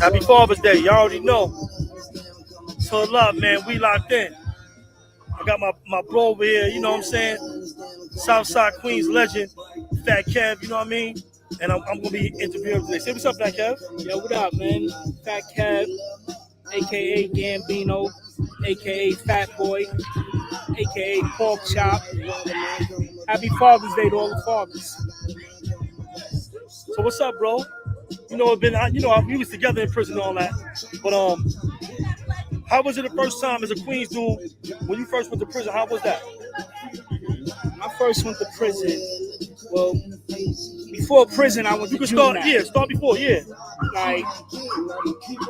Happy Father's Day. You already know. So love, man. We locked in. I got my bro over here, you know what I'm saying? Southside Queens legend, Fat Kev, you know what I mean? And I'm going to be interviewing today. Say what's up, Fat Kev? Yo, what up, man? Fat Kev, a.k.a. Gambino, a.k.a. Fat Boy, a.k.a. Pork Chop. Happy Father's Day to all the fathers. So what's up, bro? You know, we was together in prison and all that. But how was it the first time as a Queens dude when you first went to prison? How was that? I first went to prison. Well, before prison, I went to juvenile. Start before, yeah. Like,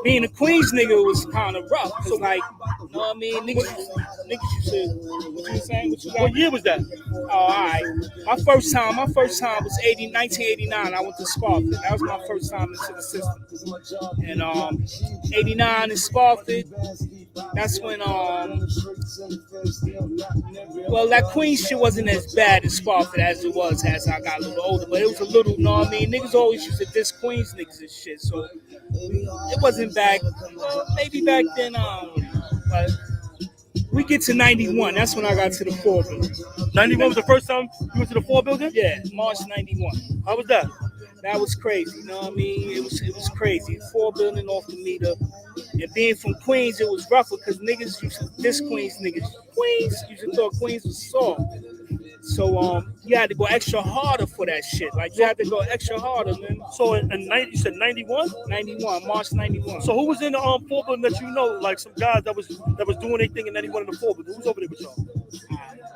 being a Queens nigga was kind of rough. So, like, you know what I mean? Niggas used to, what you saying? What year was that? Oh, all right. My first time was 1989. I went to Sparford. That was my first time into the system. And 89 in Sparford, that's when, well, that Queens shit wasn't as bad in Sparford as it was as I got a little older, but it was a little, you know what I mean? Niggas always used to diss Queens niggas and shit, so it wasn't back, maybe back then, but we get to 91, that's when I got to the 4 building. 91 was the first time you went to the 4 building? Yeah, March 91. How was that? That was crazy, you know what I mean? It was crazy. 4 building off the meter. And being from Queens, it was rougher because niggas used to diss Queens niggas. Queens used to thought Queens was soft. So you had to go extra harder for that shit. Like you had to go extra harder, man. So you said 91? 91, March 91. So who was in the 4 building that you know, like some guys that was doing their thing in 91 in the 4 building? Who's over there with y'all?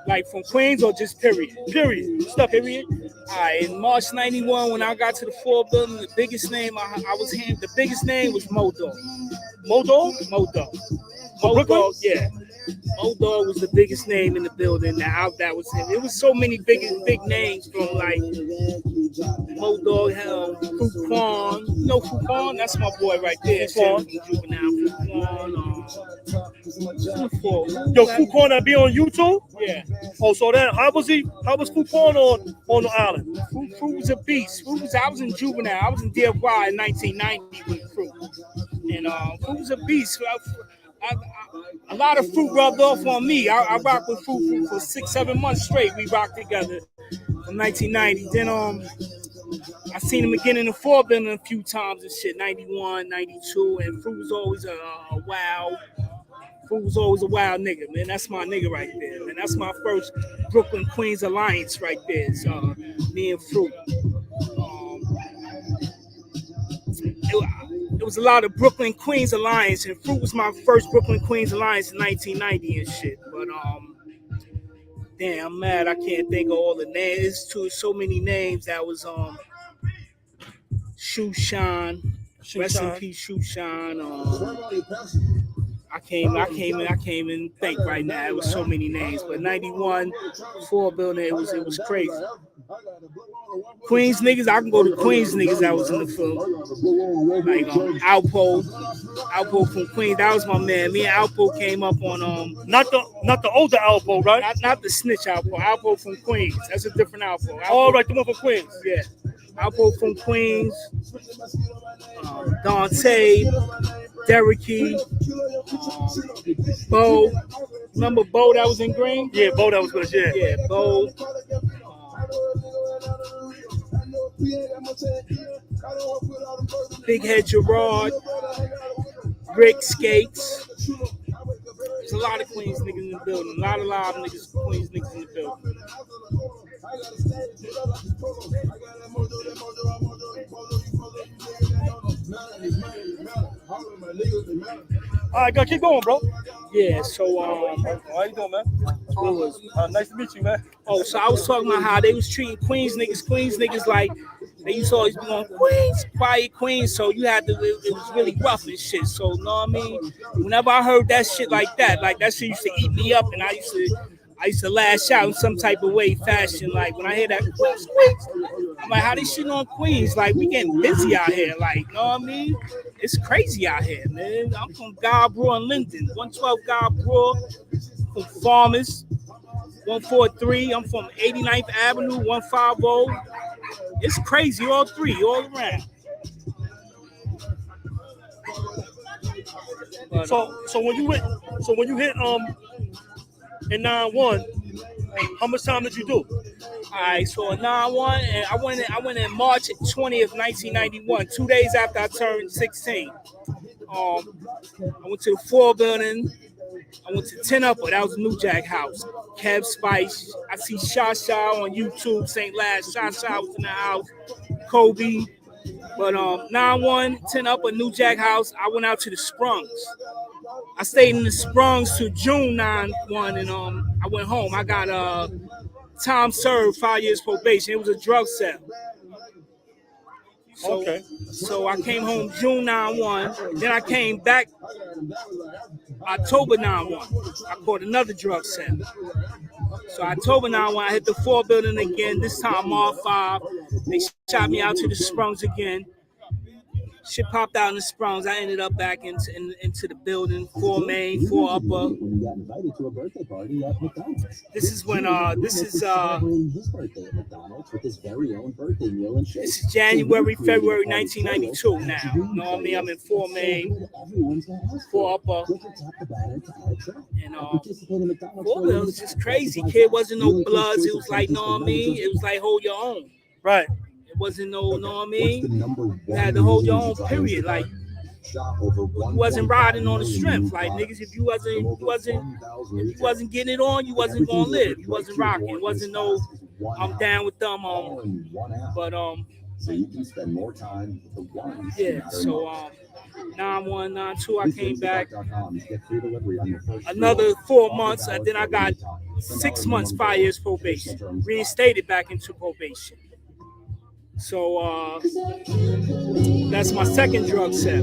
Like from Queens or just period? Period. Stuff, period. All right, in March 91, when I got to the 4 building, the biggest name the biggest name was Mo Dog. Mo Dog? Mo Dog. Mo Dog, yeah. Mo Dog was the biggest name in the building. That was him. It was so many big names from like Mo Dog, Fuquan. You know Fuquan? That's my boy right there. Fuquan. Yo, Fuquan that be on YouTube? Yeah. Oh, so then how was Fuquan on the island? Fu was a beast. I was in juvenile. I was in DFY in 1990 with Fu. And Fu was a beast. A lot of Fruit rubbed off on me. I rocked with Fruit for 6-7 months straight. We rocked together from 1990. Then I seen him again in the 4 building a few times and shit, 91, 92, and Fruit was always a wow. Fruit was always a wild nigga, man. That's my nigga right there, man. That's my first Brooklyn Queens alliance right there. So me and Fruit. It was a lot of Brooklyn Queens alliance, and Fruit was my first Brooklyn Queens alliance in 1990 and shit. But damn, I'm mad I can't think of all the names. There's so many names. That was Shoeshine. Rest in peace, Shoeshine. I can't even think right now. It was so many names. But 91, 4 building, it was crazy. Queens niggas, I can go to Queens niggas that was in the film. Like Alpo from Queens, that was my man. Me and Alpo came up on not the older Alpo, right? Not the snitch Alpo from Queens. That's a different Alpo. All right, the one from Queens. Yeah. Alpo from Queens, Dante, Derricky, Bo. Remember Bo that was in green? Yeah, Bo that was good, yeah. Yeah, Bo. Big Head Gerard, Rick Skates. There's a lot of Queens niggas in the building. A lot of Queens niggas in the building. All right, go keep going, bro. Yeah, so how you doing, man? Nice to meet you, man. Oh, so I was talking about how they was treating Queens niggas like they used to always be going Queens, quiet Queens. So you had to, it was really rough and shit. So you know what I mean? Whenever I heard that shit like that shit used to eat me up, and I used to lash out in some type of way, fashion. Like when I hear that Queens, I'm like, how they shitting on Queens? Like we getting busy out here. Like, you know what I mean? It's crazy out here, man. I'm from Garborough and Linden, 112 Garborough, from Farmers, 143. I'm from 89th Avenue, 150. It's crazy, all three, all around. But, So when you hit in 9-1, how much time did you do? all right, so a 9-1, and I went in March 20th, 1991, 2 days after I turned 16. I went to the 4 building. I went to 10 Upper. That was a New Jack House. Kev Spice. I see Shoutouts on YouTube. St. Last. Shoutouts was in the house. Kobe. But 9-1, 10 Upper, New Jack House. I went out to the Sprungs. I stayed in the Sprungs to June 9-1, and I went home. I got time served, 5 years probation. It was a drug cell. So, Okay. So I came home June 9-1. Then I came back October 9-1. I caught another drug cell. So October 9-1, I hit the 4 building again. This time R5. They shot me out to the Sprungs again. Shit popped out in the Sprungs. I ended up back into the building, 4 main, 4 upper. This is when this is January, February 1992 now. You know what I mean? I'm in 4 main, 4 upper. And 4 building was just crazy. Kid, wasn't no bloods. It was like, know what I mean? It was like hold your own. Right. It wasn't no, know what I mean? You had to hold your own, period. Like, you wasn't riding on the strength. Like, niggas, if you wasn't getting it on, you wasn't gonna live. You wasn't rocking. It wasn't no, I'm down with them. But so you can spend more time with the one. Yeah. So 9-1, 9-2, I came back. Another 4 months, and then I got 6 months, 5 years probation. Reinstated back into probation. So that's my second drug set. I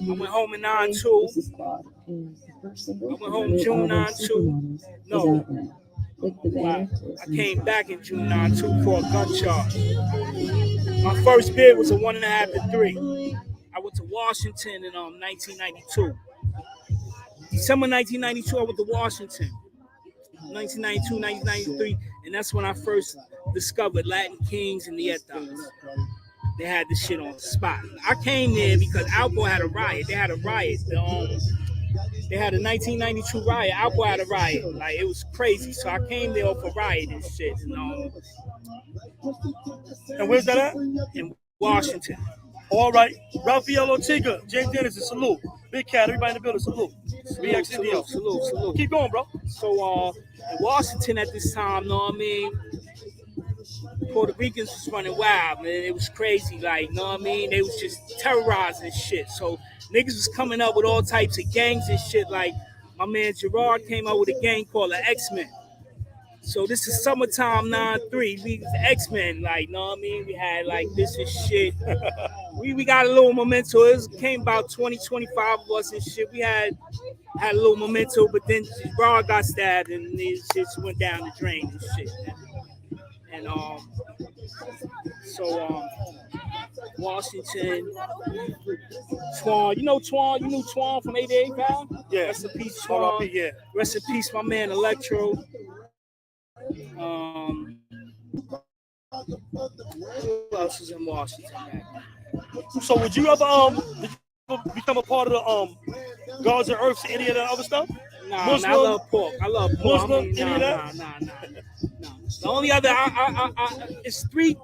went home in 9-2. I went home June 9-2. No, I came back in June 9-2 for a gun charge. My first bid was a 1.5 to 3. I went to Washington in 1992. December 1992, I went to Washington. 1992, 1993, and that's when I first discovered Latin Kings and the Ethos. They had this shit on the spot. I came there because Alpo had a riot. They had a riot. They had a 1992 riot. Alpo had a riot. Like, it was crazy. So I came there for riot and shit. And where's that at? In Washington. All right. Raphael Ortega, James Dennis, salute. Big Cat, everybody in the building, salute. Salute. Keep going, bro. So in Washington at this time, know what I mean? Puerto Ricans was running wild, man. It was crazy, like, know what I mean? They was just terrorizing shit. So niggas was coming up with all types of gangs and shit. Like, my man Gerard came out with a gang called the X-Men. So this is summertime 9-3. We was X-Men, like, know what I mean? We had like this and shit. we got a little memento. It came about 20, 25 of us and shit. We had a little memento, but then Gerard got stabbed and his shit went down the drain and shit. And Washington, Twan, you know Twan from 88 Pound? Yeah. Rest in peace, Twan. Yeah. Rest in peace, my man Electro. Who else is in Washington, man? So would you ever become a part of the Gods and Earths, any of that other stuff? Nah, Muslim? I love pork. Muslim, Nah. The only other, it's three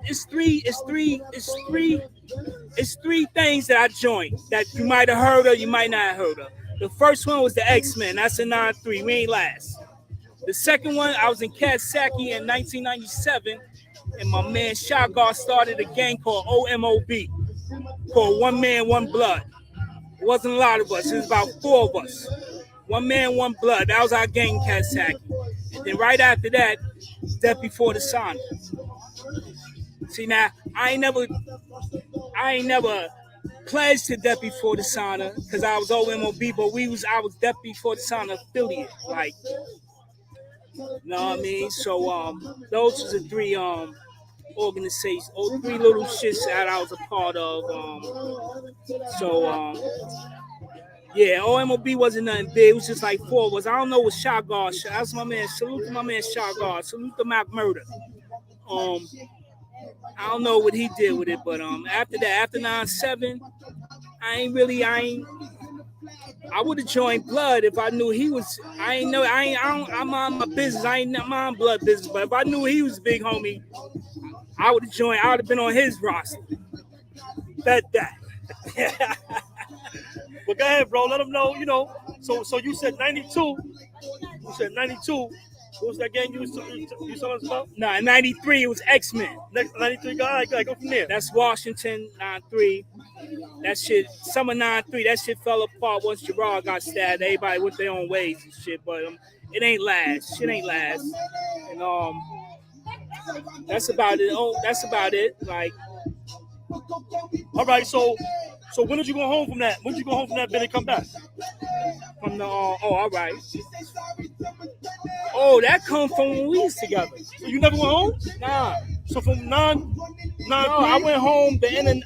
things that I joined that you might have heard of, you might not have heard of. The first one was the X-Men. That's a 9-3. We ain't last. The second one, I was in Katsaki in 1997, and my man Shagar started a gang called OMOB, called One Man, One Blood. It wasn't a lot of us. It was about 4 of us. One Man, One Blood. That was our gang in Katsaki. And then right after that, Death Before the Sun. See, now, I ain't never pledged to Death Before the Sauna because I was OMOB, but I was Death Before the Sauna affiliate, like, you know what I mean? So those are the 3 organizations, 3 little shits that I was a part of. Yeah, OMOB wasn't nothing big. It was just like 4 of us. I don't know what Shot Guard. That's my man. Salute to my man Shot Guard. Salute to Mac Murder. I don't know what he did with it, but after that, after 9/7, I would have joined Blood if I knew he was. I'm on my business. I ain't mind Blood business, but if I knew he was a big homie, I would have joined. I would have been on his roster. Bet that. Well, go ahead, bro. Let them know. You know. So you said 92. You said 92. What was that game you telling us about? No, in 93 it was X-Men. 93 guy. Go from there. That's Washington 93. That shit, summer 93, that shit fell apart once Gerard got stabbed. Everybody went their own ways and shit, but it ain't last. Shit ain't last. And that's about it. That's about it. Like, all right, so when did you go home from that? When did you go home from that bit and come back? From the all right. Oh, that come from when we was together. So you never went home? Nah. So from 9 No, I went home the end of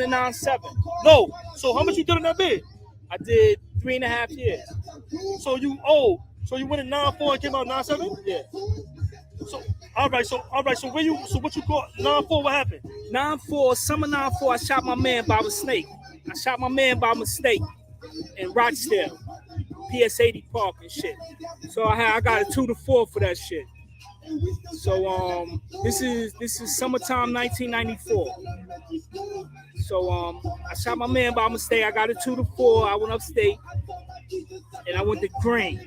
9/7. No. So how much you did in that bid? I did 3.5 years. So you went in 9/4 and came out 9/7? Yeah. So all right. So what you call 9/4? What happened? 9/4, summer 9/4, I shot my man by mistake. In Rochdale, PS 80 Park and shit. So I got a 2-4 for that shit. So this is summertime 1994. So I shot my man by mistake. I got a 2-4. I went upstate and I went to Green.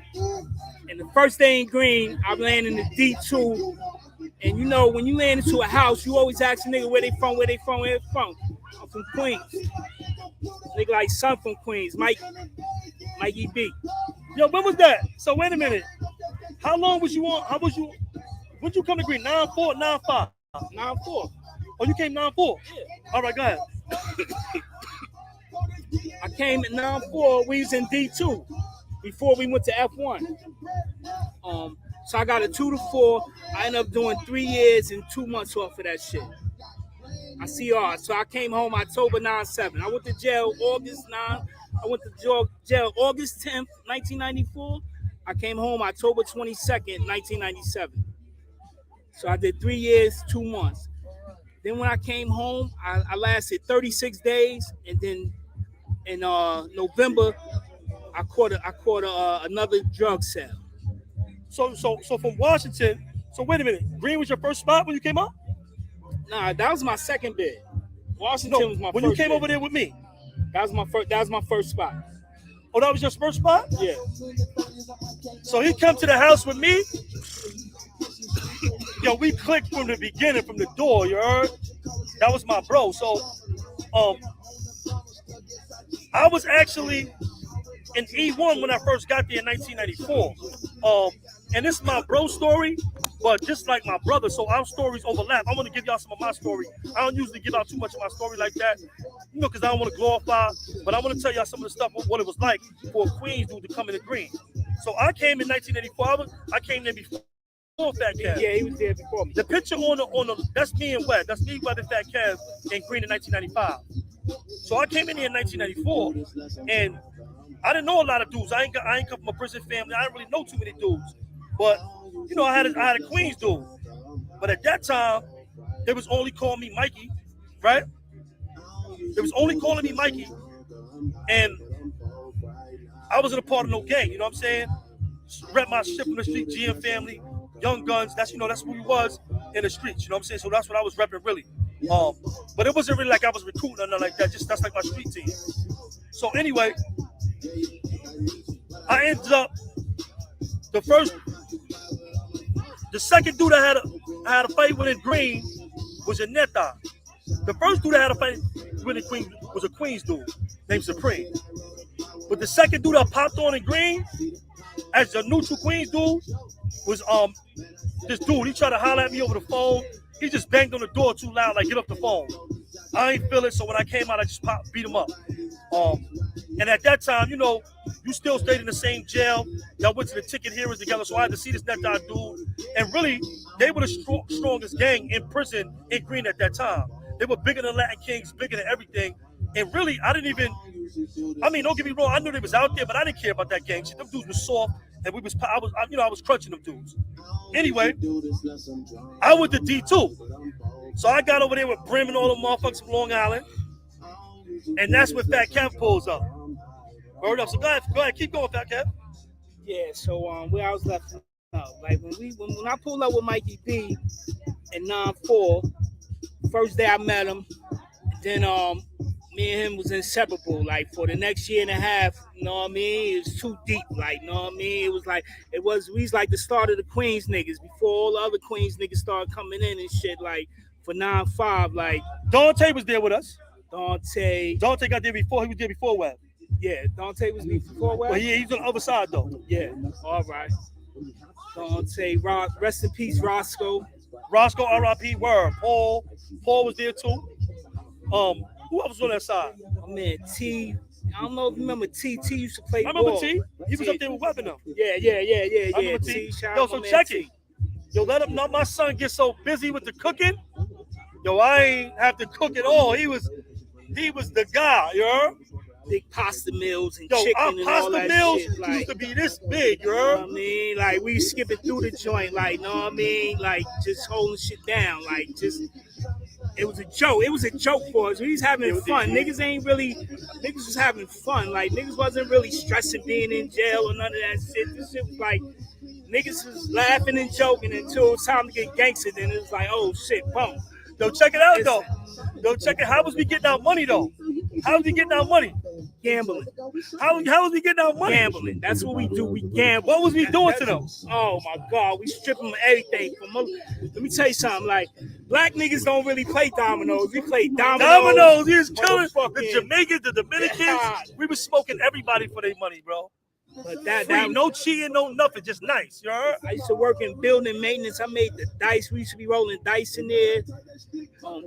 And the first day in Green, I landed in the D2. And you know, when you land into a house, you always ask a nigga where they from. I'm from Queens. Nigga like son from Queens, Mikey B. Yo, when was that? So wait a minute. How long was you on? When'd you come to Green? 9/4, 9/5? 9/4. Oh, you came 9/4? Yeah. All right, go ahead. I came at 9/4. We was in D2 before we went to F1. So I got a 2-4. I ended up doing 3 years and 2 months off of that shit. I CR. So I came home October 9/7. I went to jail August 9. I went to jail August 10th, 1994. I came home October 22nd, 1997. So I did 3 years, 2 months. Then when I came home, I lasted 36 days, and then in November, I caught another drug sale. So from Washington. So wait a minute. Green was your first spot when you came up? Nah, that was my second bid. Washington was my first. When you came bid. over there with me. That was my first spot. Oh, that was your first spot? Yeah. So he come to the house with me. Yo, we clicked from the beginning, from the door, you heard? That was my bro. So I was actually in E1 when I first got there in 1994. And this is my bro story, but just like my brother, so our stories overlap. I want to give y'all some of my story. I don't usually give out too much of my story like that, you know, because I don't want to glorify, but I want to tell y'all some of the stuff, what it was like for a Queens dude to come in the Green. So I came in 1984. I came there before Fat Kev. Yeah, he was there before me. The picture on the that's me and Wet. That's me, Wet, and Fat Kev in Green in 1995. So I came in here in 1994, and I didn't know a lot of dudes. I ain't come from a prison family. I didn't really know too many dudes. But you know, I had a Queens dude. But at that time, they was only calling me Mikey, right? They was only calling me Mikey, and I wasn't a part of no gang. You know what I'm saying? Rep my shit from the street, GM family, Young Guns. That's who we was in the streets. You know what I'm saying? So that's what I was repping really. But it wasn't really like I was recruiting or nothing like that. Just that's like my street team. So anyway, I ended up the second dude I had a fight with in Green was a Neta. The first dude I had a fight with in Queens was a Queens dude named Supreme. But the second dude I popped on in Green as a neutral Queens dude was this dude. He tried to holler at me over the phone. He just banged on the door too loud, like, get off the phone. I ain't feel it, so when I came out, I just beat him up. And at that time, you know, you still stayed in the same jail. Y'all went to the ticket hearings together, so I had to see this Neta dude. And really, they were the strongest gang in prison in Green at that time. They were bigger than Latin Kings, bigger than everything. And really, I didn't even. I mean, don't get me wrong. I knew they was out there, but I didn't care about that gang shit. Them dudes was soft, and I was crunching them dudes. Anyway, I went to D2, so I got over there with Brim and all the motherfuckers from Long Island, and that's when Fat Kev pulls up. Word up. So go ahead, keep going, Fat Kev. Yeah. So where I was left out, like when I pulled up with Mikey B in 9-4, first day I met him, then me and him was inseparable. Like for the next year and a half, you know what I mean? It was too deep. Like, you know what I mean? It was we was like the start of the Queens niggas before all the other Queens niggas started coming in and shit. Like for 9-5, like Dante was there with us. Dante got there before. He was there before Web. Yeah, Dante was before Web. Well, yeah, he's on the other side though. Yeah, all right. Dante, rest in peace, Roscoe, R.I.P. Word. Paul was there too. Who else was on that side? My man T. I don't know if you remember T. T used to play I remember ball. T. He was up there with Weapon though. Yeah. I remember T. Yo, so check it. Yo, let him know my son get so busy with the cooking. Yo, I ain't have to cook at all. He was the guy, you heard? Big pasta meals and chicken and all that meals shit. Like, used to be this big, you heard? Know what I mean? Like, we skipping through the joint, like, know what I mean? Like, just holding shit down, like, just... It was a joke. It was a joke for us. We was having fun. Niggas was having fun. Like, niggas wasn't really stressing being in jail or none of that shit. This shit was like, niggas was laughing and joking until it was time to get gangster. Then it was like, oh, shit, boom. Yo, check it out, though. Yo, check it. How was we getting our money, though? How was we getting our money? Gambling. How was we getting our money? Gambling. That's what we do. We gamble. What was we doing to them? Oh, my God. We strip them of everything. Let me tell you something. Like, black niggas don't really play dominoes. We play dominoes. We was killing the Jamaicans, the Dominicans. We was smoking everybody for their money, bro. But that no cheating, no nothing, just nice. You heard? I used to work in building maintenance. I made the dice. We used to be rolling dice in there.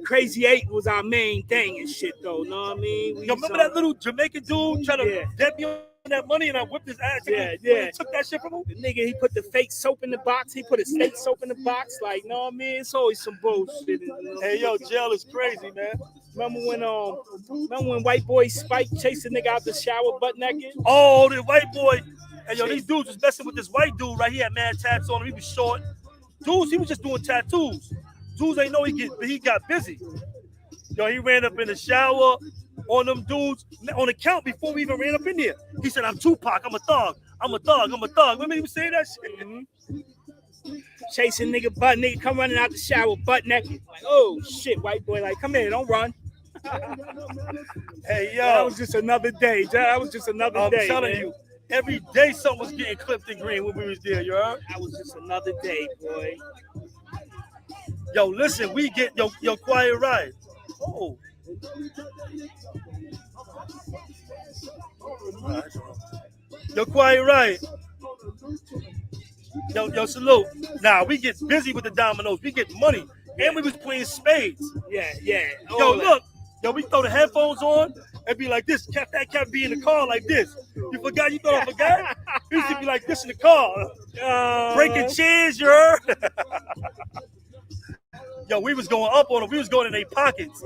Crazy 8 was our main thing and shit, though. Know what I mean? Yo, remember that little Jamaican dude trying to get me on that money and I whipped his ass? Yeah. Took that shit from him? The nigga, he put the fake soap in the box. He put his fake soap in the box. Like, know what I mean? It's always some bullshit. Hey, yo, jail is crazy, man. Remember when white boy Spike chased the nigga out the shower butt naked? Oh, the white boy. And yo, these dudes was messing with this white dude right here. Had mad tats on him. He was short. Dudes, he was just doing tattoos. Dudes ain't know he got busy. Yo, he ran up in the shower on them dudes on the count before we even ran up in there. He said, "I'm Tupac. I'm a thug. I'm a thug. I'm a thug." Remember he was saying that shit? Mm-hmm. Chasing nigga come running out the shower butt naked. Like, oh shit, white boy. Like, come here, don't run. Hey, yo. That was just another day. That was just another day. I'm telling you, every day something was getting clipped in green when we was there, you heard? That was just another day, boy. Yo, listen, we get yo quiet riot. Oh. Yo, quiet riot. Yo, salute. Nah, we get busy with the dominoes. We get money. And we was playing spades. Yeah. Yo, look. Yo, we throw the headphones on and be like this. That cat be in the car like this. You forgot? You thought I forgot? We used to be like this in the car. Breaking chairs, you heard? Yo, we was going up on them. We was going in their pockets.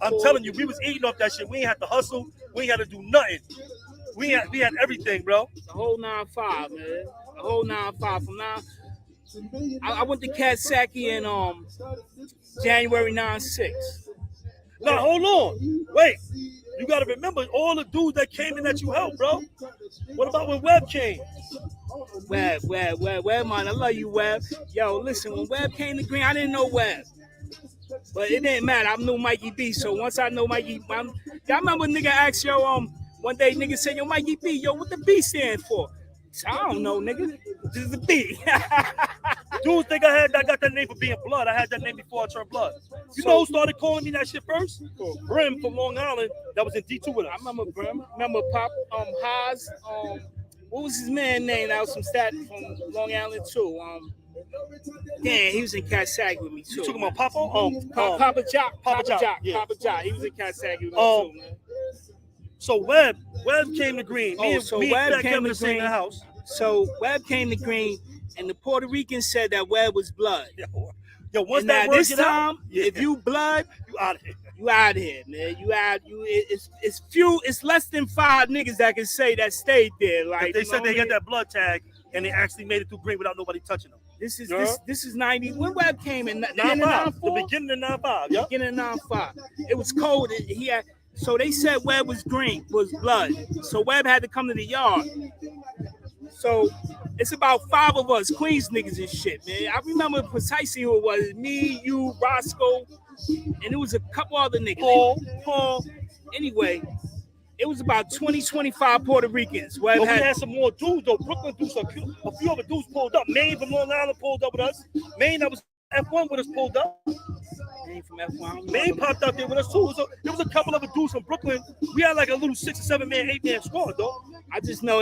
I'm telling you, we was eating off that shit. We ain't had to hustle. We ain't had to do nothing. We had everything, bro. The whole 9-5, man. The whole 9-5. From now, I went to Katsaki in January 9-6. Now, hold on. Wait. You got to remember all the dudes that came in that you helped, bro. What about when Webb came? Webb, man. I love you, Webb. Yo, listen, when Webb came to Green, I didn't know Webb. But it didn't matter. I knew Mikey B. So once I know Mikey, y'all remember nigga asked one day nigga said, yo, Mikey B, yo, what the B stand for? I don't know, nigga. This is the B. Dudes think I got that name for being blood. I had that name before I turned blood. You know who started calling me that shit first? Brim from Long Island that was in D2 with us. I remember Brim. Remember Pop Haas. What was his man name? That was from Long Island too. Damn, he was in Katsaki with me too. You talking about Papa? Papa Jock. Yeah. Papa Jock. He was in Katsaki with me too, man. So Webb came to Green. Webb came to the same house. So Webb came to Green, and the Puerto Ricans said that Webb was blood. Yo, once and that now this time, if you blood, you out of here. You out here, man. It's few. It's less than 5 niggas that can say that stayed there. Like they said they got that blood tag and they actually made it through green without nobody touching them. This is 90. When Webb came in, 95. The beginning of 95. Yeah. Beginning of 95. It was cold. He had. So they said Webb was green, was blood. So Webb had to come to the yard. So it's about 5 of us, Queens niggas and shit, man. I remember precisely who it was. Me, you, Roscoe, and it was a couple other niggas. Paul. Anyway, it was about 20, 25 Puerto Ricans. But we had some more dudes, though. Brooklyn dudes, a few other dudes pulled up. Maine from Long Island pulled up with us. Maine that was F1 with us pulled up. Maine from F1. Maine popped out there with us, too. So there was a couple of dudes from Brooklyn. We had like a little 6 or 7 man, 8 man squad, though. I just know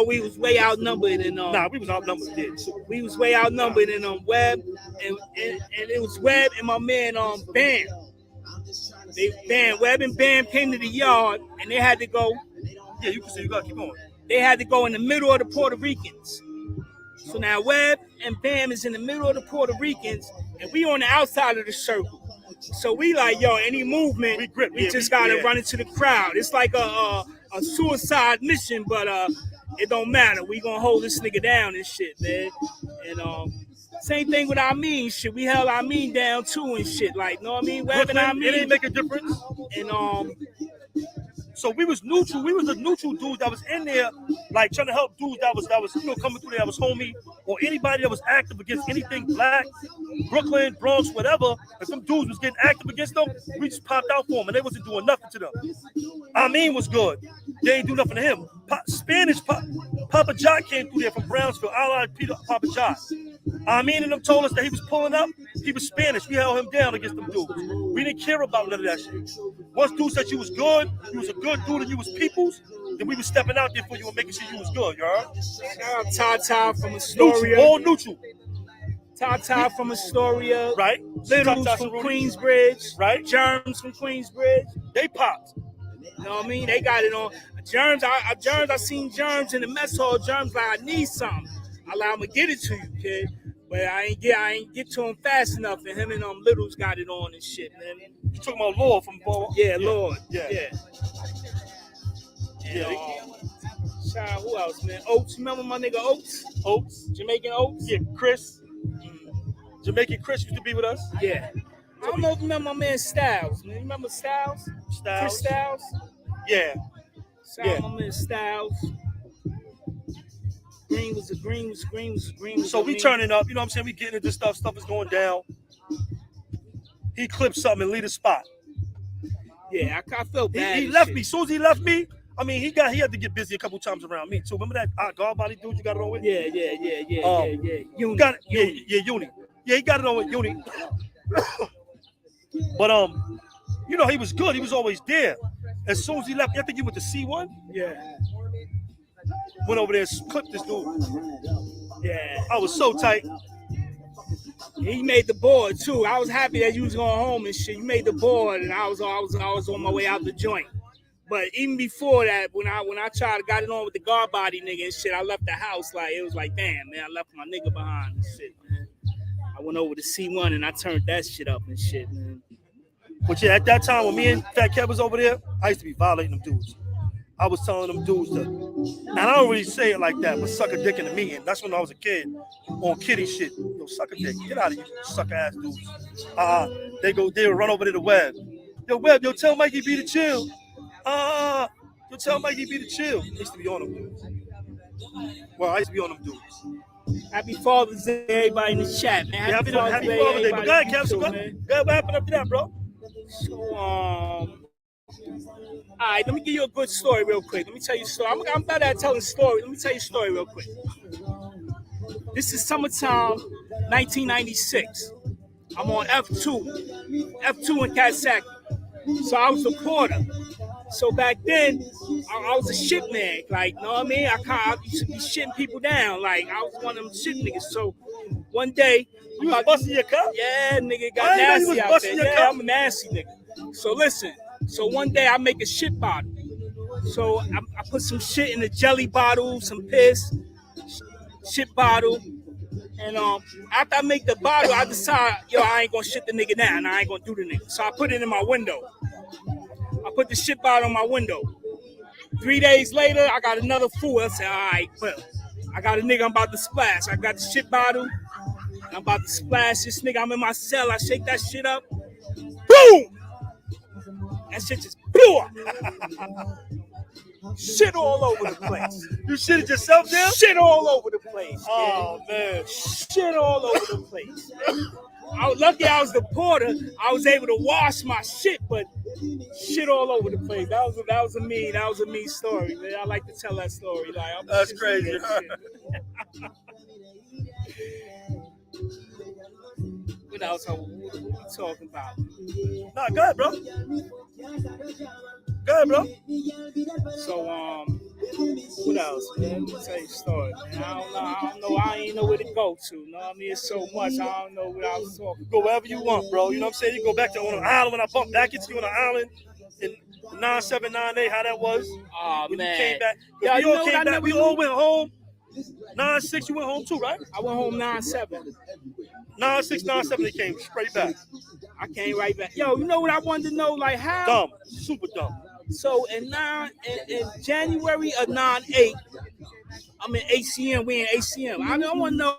we was way outnumbered and we was outnumbered. Yeah. We was way outnumbered and Webb and it was Webb and my man Bam. Webb and Bam came to the yard and they had to go. Yeah, you can see you gotta keep going. They had to go in the middle of the Puerto Ricans. So now Webb and Bam is in the middle of the Puerto Ricans and we on the outside of the circle. So we like, yo, any movement, we just gotta run into the crowd. It's like a suicide mission, but it don't matter. We gonna hold this nigga down and shit, man. And same thing with Amin shit. We held Amin down too and shit. Like, know what I mean? Webb and Amin, it didn't make a difference. And so we was neutral. We was the neutral dudes that was in there, like trying to help dudes that was coming through there, that was homie, or anybody that was active against anything black, Brooklyn, Bronx, whatever. If some dudes was getting active against them, we just popped out for them, and they wasn't doing nothing to them. Amin was good. They ain't do nothing to him. Papa Jock came through there from Brownsville. Allied Papa Jock. Amin and them told us that he was pulling up. He was Spanish. We held him down against them dudes. We didn't care about none of that shit. Once dude said you was good, you was a good dude and you was people's, then we was stepping out there for you and making sure you was good, you heard? Shout out Tata from Astoria. Neutral, all neutral. Tata from Astoria. Right. Littles from Queensbridge. Right. Germs from Queensbridge. They popped. You know what I mean? They got it on. Germs, I seen Germs in the mess hall. Germs like, I need something. I'm gonna get it to you, kid. But I ain't get to him fast enough, and him and Littles got it on and shit, man. You talking about Lord from Ball? Yeah, Lord. Yeah. Shout out, who else, man? Oates, remember my nigga Oates? Oates. Jamaican Oates? Yeah, Chris. Jamaican Chris used to be with us. Yeah. I don't know if you remember my man Styles, man. You remember Styles? Chris Styles? Yeah. Shout out my man Styles. Green was. So we turning up, you know what I'm saying? We getting into stuff is going down. He clipped something and leave the spot. Yeah, I felt bad. He left me. As soon as he left me, I mean, he had to get busy a couple times around me too. Remember that guard body dude you got it on with? Yeah. Uni. Got it, yeah, Uni. Yeah, he got it on with Uni. But you know, he was good. He was always there. As soon as he left, I think he went to C1. Yeah. Went over there and clipped this dude. Yeah. I was so tight. He made the board too. I was happy that you was going home and shit. You made the board, and I was on my way out the joint. But even before that, when I got it on with the guard body nigga and shit, I left the house like it was like, damn, man, I left my nigga behind and shit, man. I went over to C1 and I turned that shit up and shit, man. But yeah, at that time when me and Fat Kev was over there, I used to be violating them dudes. I was telling them dudes to, and I don't really say it like that, but suck a dick in the meeting. That's when I was a kid on kiddie shit. Yo, suck a dick. Get out of here, sucker ass dudes. They would run over to the Webb. Yo, Webb, tell Mikey be to chill. Tell Mikey be to chill. I used to be on them dudes. Well, I used to be on them dudes. Happy Father's Day, everybody in the chat, man. Happy Father's Day. But go ahead, Kev. So go ahead. What happened after that, bro? So, all right, let me give you a good story real quick. Let me tell you a story. I'm better at telling stories. Let me tell you a story real quick. This is summertime, 1996. I'm on F2 in Kansas. So I was a porter. So back then, I was a shit man. Like, know what I mean? I used to be shitting people down. Like, I was one of them shit niggas. So one day, you was busting your cup? Yeah, nigga, got nasty out there. Yeah, I'm a nasty nigga. So listen. So one day I make a shit bottle. So I put some shit in a jelly bottle, some piss, shit bottle, And after I make the bottle, I decide, yo, I ain't gonna shit the nigga now, and I ain't gonna do the nigga. So I put it in my window. I put the shit bottle on my window. 3 days later, I got another fool. I said, all right, well, I got a nigga I'm about to splash. I got the shit bottle, and I'm about to splash this nigga. I'm in my cell. I shake that shit up. Boom! That shit just blew up. Shit all over the place. You shitted yourself there? Shit all over the place. Oh, man. Shit all over the place. I was lucky I was the porter. I was able to wash my shit, but shit all over the place. That was a mean story, man. I like to tell that story. Like, that's crazy. What else are we talking about? Nah, go ahead, bro. Go ahead, bro. So, what else, man? Let me tell you a story, man. I don't know. I ain't know where to go to. You know what I mean? It's so much. I don't know what I was talking about. Go wherever you want, bro. You know what I'm saying? You go back to on an island when I bumped back into you on an island in 9798, how that was. Oh, when man. you came back. Yeah, we all came back. We all went home. 9-6, you went home too, right? I went home 9-7. 9-6, 9-7, they came straight back. I came right back. Yo, you know what I wanted to know? Like, how? Dumb. Super dumb. So in January of 98, I'm in ACM. We in ACM. I want to know.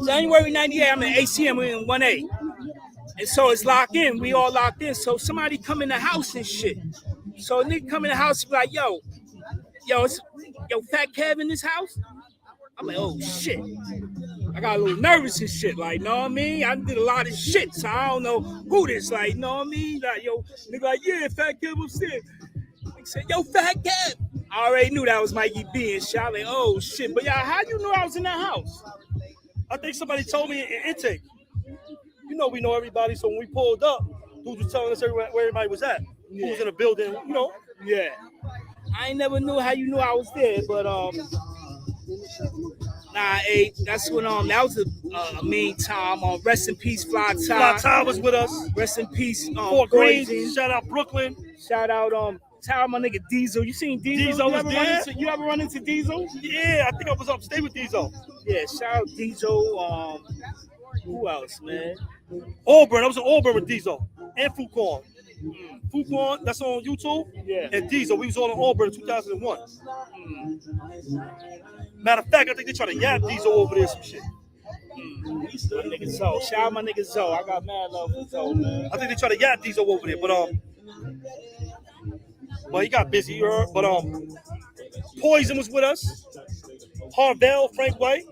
January 98, I'm in ACM. We in 1A. And so it's locked in. We all locked in. So somebody come in the house and shit. So a nigga come in the house and be like, yo, Fat Kev in this house? I'm like, oh shit. I got a little nervous and shit, like, know what I mean? I did a lot of shit, so I don't know who this, like, know what I mean? Like, yo, nigga, like, yeah, Fat Kev upstairs. He said, yo, Fat Kev. I already knew that was Mikey B and shit. I like, oh shit. But y'all, how you know I was in that house? I think somebody told me in intake. You know, we know everybody, so when we pulled up, dudes was telling us where everybody was at. Yeah. Who was in the building, you know? Yeah. I ain't never knew how you knew I was there, but that's when that was a mean time. Rest in peace, Fly Ty. Fly Ty was with us. Rest in peace, Fort Greens. Shout out Brooklyn. Shout out Ty, my nigga Diesel. You seen Diesel? Diesel was there. You ever run into Diesel? Yeah, I think I was upstate with Diesel. Yeah, shout out Diesel. Who else, man? Auburn. I was in Auburn with Diesel and Fuquan. Fuquan, that's on YouTube. Yeah. And Diesel, we was all in Auburn in 2001. Matter of fact, I think they try to yap Diesel over there some shit. My nigga Zoe. Shout out my nigga Zoe. I got mad love for Zoe, man. I think they try to yap Diesel over there, but he got busy, you heard. But Poison was with us. Harvell, Frank White.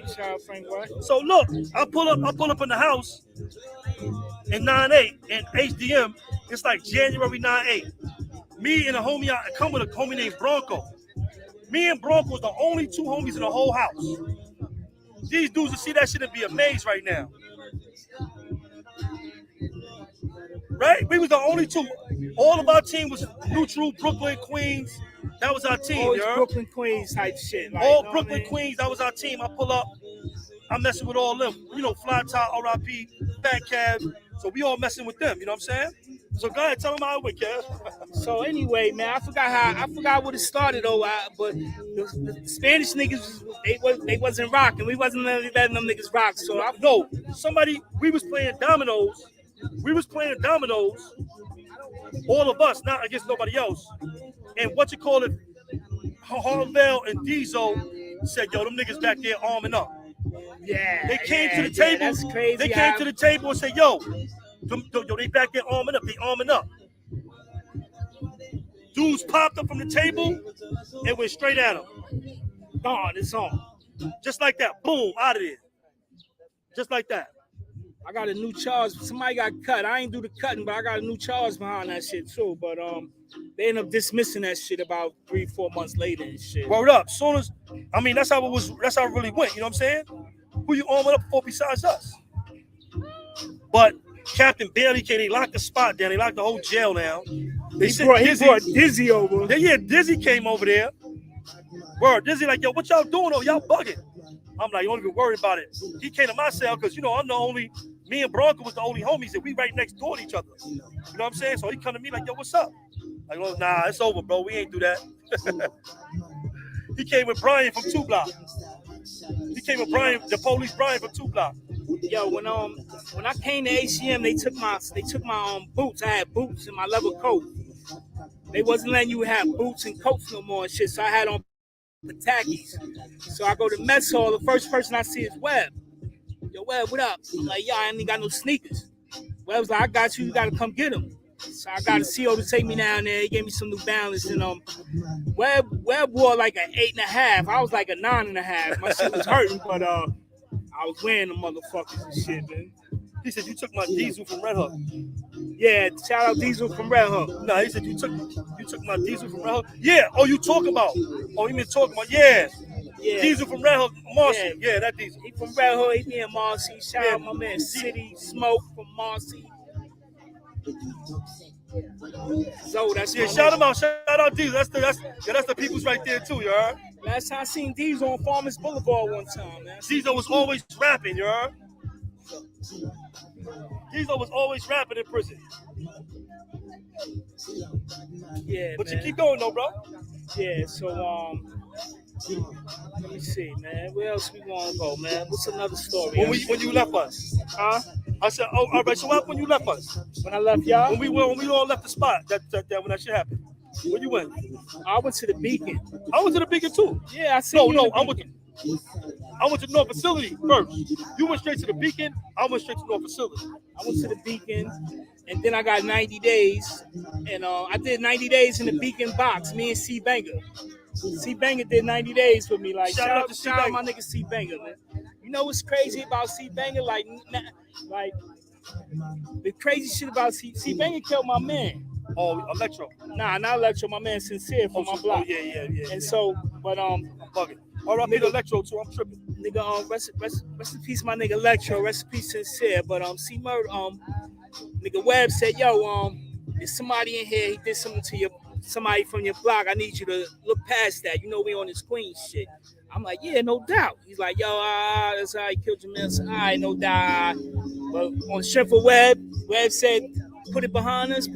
Shout out Frank White. So look, I pull up in the house in 9-8 in HDM. It's like January 9-8. Me and a homie, I come with a homie named Bronco. Me and Bronco was the only two homies in the whole house. These dudes will see that shit and be amazed right now. Right? We was the only two. All of our team was neutral, Brooklyn, Queens. That was our team, always Brooklyn, Queens type shit. Like, all Brooklyn, Queens, that was our team. I pull up, I'm messing with all them. You know, Fly Top, R.I.P., Fat Cab. So we all messing with them, you know what I'm saying? So go ahead, tell them how it went, Kev. So anyway, man, I forgot what it started though. But the Spanish niggas, they wasn't rocking. We wasn't letting them niggas rock. So we was playing dominoes. All of us, not against nobody else. And Harvell and Diesel said, yo, them niggas back there arming up. Yeah. They came to the table. That's crazy. They came to the table and said, yo, they back there arming up. They arming up. Dudes popped up from the table and went straight at them. Gone, it's on. Just like that. Boom, out of there. Just like that. I got a new charge. Somebody got cut. I ain't do the cutting, but I got a new charge behind that shit too. But they ended up dismissing that shit about 3-4 months later and shit. Word up. Soon as that's how it was. That's how it really went. You know what I'm saying? Who you arming up for besides us? But Captain Bailey came. They locked the spot down. They locked the whole jail down. He brought Dizzy over. Yeah, Dizzy came over there. Word, Dizzy like, yo, what y'all doing? Oh, y'all bugging. I'm like, you don't even worry about it. He came to my cell because, you know, me and Bronco was the only homies and we right next door to each other. You know what I'm saying? So he come to me like, yo, what's up? Like, well, nah, it's over, bro. We ain't do that. He came with Brian from 2 Block. became a Brian, the police Brian for 2 Block. Yo, when I came to ACM, they took my boots. I had boots and my leather coat. They wasn't letting you have boots and coats no more and shit. So I had on Patakis. So I go to mess hall. The first person I see is Webb. Yo, Webb, what up? I'm like, yo, I ain't got no sneakers. Webb's like, I got you. You got to come get them. So I got a CO to take me down there. He gave me some New Balance. And Webb wore like an 8.5. I was like a 9.5. My shit was hurting, but I was wearing the motherfuckers and shit, man. He said, you took my diesel from Red Hook. Yeah, shout out Diesel from Red Hook. No, he said, you took my diesel from Red Hook. Yeah, oh, you talk about. Oh, you mean talking about, yeah. Diesel from Red Hook, Marcy. Yeah, that Diesel. He from Red Hook, he be in Marcy. Shout out my man City Smoke from Marcy. So that's shout him out. Shout out Diesel. That's the people's right there too, you heard? Last time I seen Diesel on Farmers Boulevard one time, man. Diesel was always rapping, you heard? Diesel was always rapping in prison. Yeah, but man. You keep going though, bro. Yeah, so let me see, man. Where else we want to go, man? What's another story? When you left us, huh? I said, oh, all right. So what happened when you left us? When I left y'all? When we all left the spot, that when that shit happened. Where you went? I went to the Beacon. I went to the Beacon too. Yeah, I see. No, I went to North Facility first. You went straight to the Beacon. I went straight to North Facility. I went to the Beacon, and then I got 90 days, and I did 90 days in the Beacon box. Me and C Banger. C Banger did 90 days with me. Like shout out my nigga C Banger, man. You know what's crazy about C Banger? Like the crazy shit about C Banger killed my man. Oh, Electro. Nah, not Electro. My man Sincere from my block. Oh, yeah. And so, but I'm bugging. All right, nigga Electro too. I'm tripping. Nigga, rest in peace, my nigga Electro. Rest in peace, Sincere. But C Murder, nigga Webb said, yo, there's somebody in here. He did something to somebody from your block. I need you to look past that. You know we on this Queen shit. I'm like, yeah, no doubt. He's like, yo, that's how he killed your man. I said, all right, no doubt. But on the strength of Webb said, put it behind us,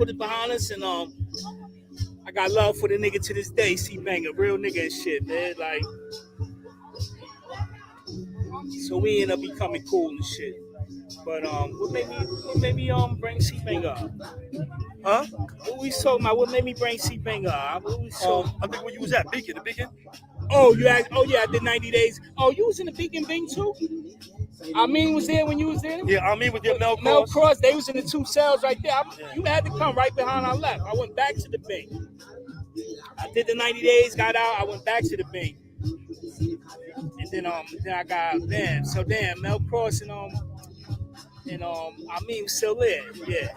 and I got love for the nigga to this day, C Banger, real nigga and shit, man. Like, so we end up becoming cool and shit. But what made me bring C Banger up? Huh? What we talking about? What made me bring C Banger up? What we I think where you was at, Beacon, the Beacon. Oh, you asked? Oh yeah, I did 90 days. Oh, you was in the Beacon Bing too? I mean, was there when you was there? Yeah, I mean with your Mel Cross. They was in the 2 cells right there. You had to come right behind I left. I went back to the Bing. I did the 90 days, got out. I went back to the Bing, and then I got Mel Cross and I mean still there. Yeah.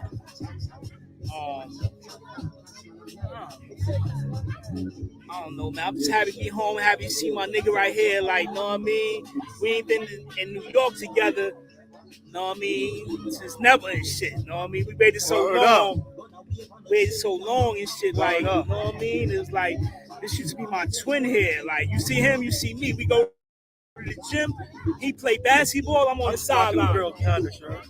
I don't know, man. I'm just happy to be home, happy to see my nigga right here. Like, know what I mean? We ain't been in New York together, know what I mean, since never and shit. Know what I mean? We waited so long. And shit. Like, you know what I mean? It was like, this used to be my twin here. Like, you see him, you see me. We go to the gym. He play basketball. I'm on the sideline. Girls behind us, right?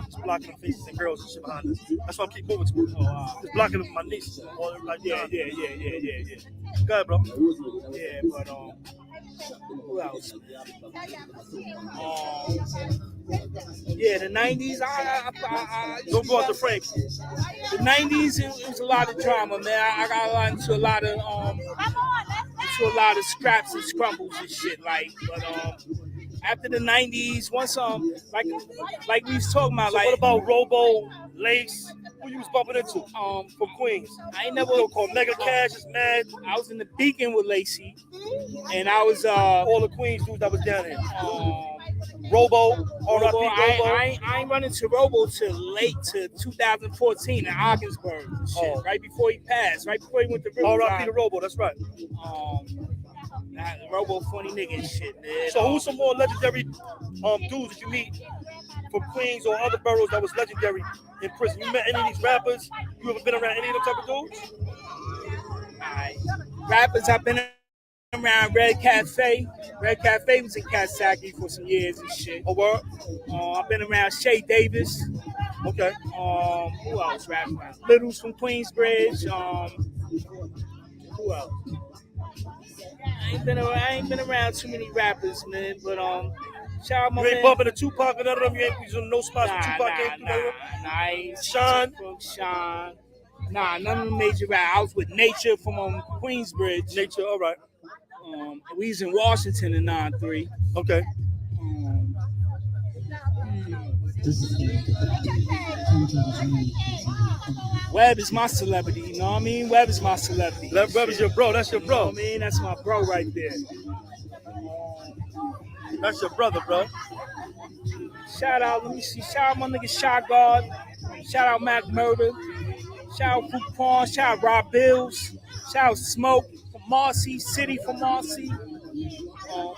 Just blocking the faces and girls and shit behind us. That's why I keep moving to me. Just blocking my niece. Like, yeah. Go ahead, bro. Yeah, but who else? Yeah, the 90s. I don't go out the frame. The 90s, it was a lot of drama, man. I got into a lot of scraps and scrumbles and shit. Like, but after the 90s, once like we was talking about, so like, what about Robo, Lace? Who you was bumping into? From Queens. I ain't never called Mega Cash is mad. I was in the Beacon with Lacey, and I was all the Queens dudes that was down here. Robo, I ain't running to Robo till late to 2014 in Ogdensburg. Shit, right before he passed, right before he went to Riverside. R.I.P. to Robo, that's right. Robo funny nigga and shit, man. So who's some more legendary dudes that you meet from Queens or other boroughs that was legendary in prison? You met any of these rappers? You ever been around any of them type of dudes? Rappers, I've been around Red Cafe. Red Cafe was in Kasaki for some years and shit. Oh, word? I've been around Shay Davis. Okay. Who else rapping around? Littles from Queensbridge. Who else? I I ain't been around too many rappers, man. But shout out my You ain't man. bumping the Tupac or none of them. You ain't using no spots with Tupac came through. None of them? I ain't Sean? Sean. Nah, none of them major rap. I was with Nature from Queensbridge. Nature, all right. We was in Washington in 9-3. Okay. Webb is my celebrity, you know what I mean? Webb is my celebrity. Webb is your bro. That's your You know bro. what I mean? That's my bro right there. That's your brother, bro. Shout out, let me see. Shout out my nigga Shot God. Shout out Mac Murder. Shout out Food Pawn. Shout out Rob Bills. Shout out Smoke from Marcy, City from Marcy.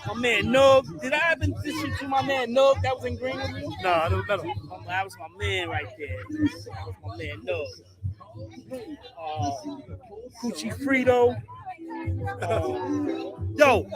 My man Nug. Did I ever listen to my man Nug that was in Greenwood? Nah, I never met him. That was my man right there. That was my man Nug. Gucci Frito. Yo,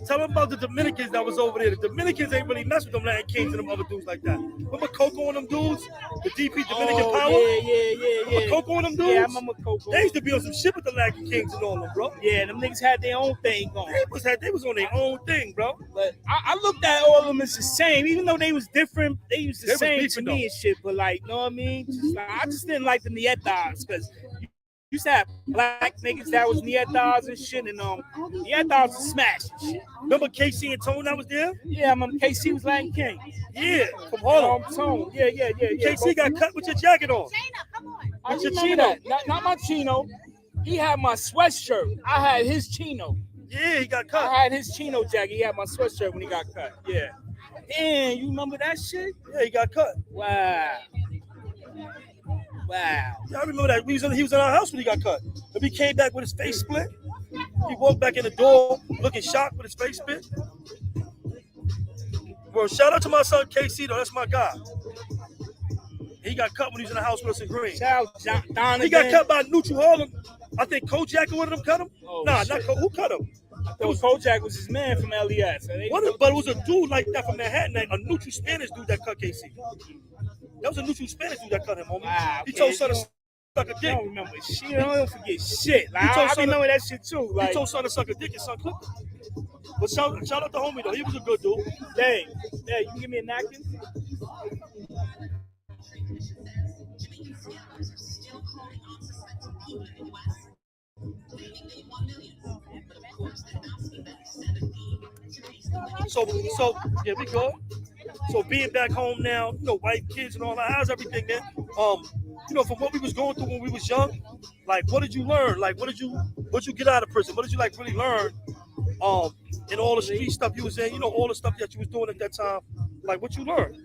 tell them about the Dominicans that was over there. The Dominicans ain't really mess with them Latin Kings and them other dudes like that. Remember Coco and them dudes? The DP Dominican Power? Yeah. Remember Coco and them dudes? Yeah, I remember Coco. They used to be on some shit with the Latin Kings and all them, bro. Yeah, them niggas had their own thing going. They was on their own thing, bro. But I looked at all of them as the same, even though they was different. They was the same to me and shit. But like, you know what I mean? I just didn't like the Nietas because used to have black niggas that was Nietas and shit, and Nietas was smashed and shit. Remember KC and Tone that was there? Yeah, I remember KC was Latin King. Yeah, from Harlem. Tone. Yeah. KC got cut with your jacket on. I remember that. Not my chino. He had my sweatshirt. I had his chino. Yeah, he got cut. I had his chino jacket. He had my sweatshirt when he got cut. Yeah. And you remember that shit? Yeah, he got cut. Wow. Yeah, I remember that. He was in our house when he got cut. But he came back with his face split. He walked back in the door looking shocked with his face split. Bro, shout out to my son KC though. That's my guy. He got cut when he was in the house with us in Green. Shout out Don He got cut by Neutral Harlem. I think Kojak or one of them cut him. Oh, nah, shit. not Kojak. Who cut him? It was Kojak was his man from LES. But it was a dude like that from Manhattan, a neutral Spanish dude that cut KC. That was a neutral Spanish dude that cut him, homie. Wow, he told son to suck a dick. I don't remember shit. I don't forget shit. Like, I remember that shit too. Like, he told son to suck a dick and son clipped him. But shout out to homie though. He was a good dude. Dang, you can give me a napkin? So yeah, we good. So being back home now, wife, kids, and all that. How's everything, man? From what we was going through when we was young, like, what did you learn? Like, what did you get out of prison? What did you like really learn? In all the street stuff you was in, all the stuff that you was doing at that time. Like, what you learned?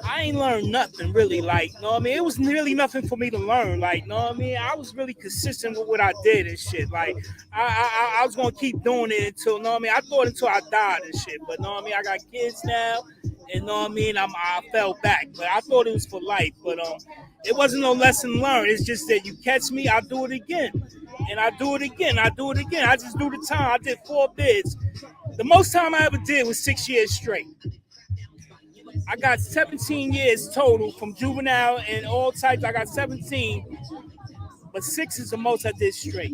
I ain't learned nothing really. Like, know what I mean? It was really nothing for me to learn. Like, know what I mean? I was really consistent with what I did and shit. Like, I was gonna keep doing it until, know what I mean? I thought until I died and shit. But know what I mean? I got kids now, and know what I mean? I fell back, but I thought it was for life. But it wasn't no lesson learned. It's just that you catch me, I do it again, and I do it again. I just do the time. I did 4 bids. The most time I ever did was 6 years straight. I got 17 years total from juvenile and all types. I got 17, but 6 is the most I did straight.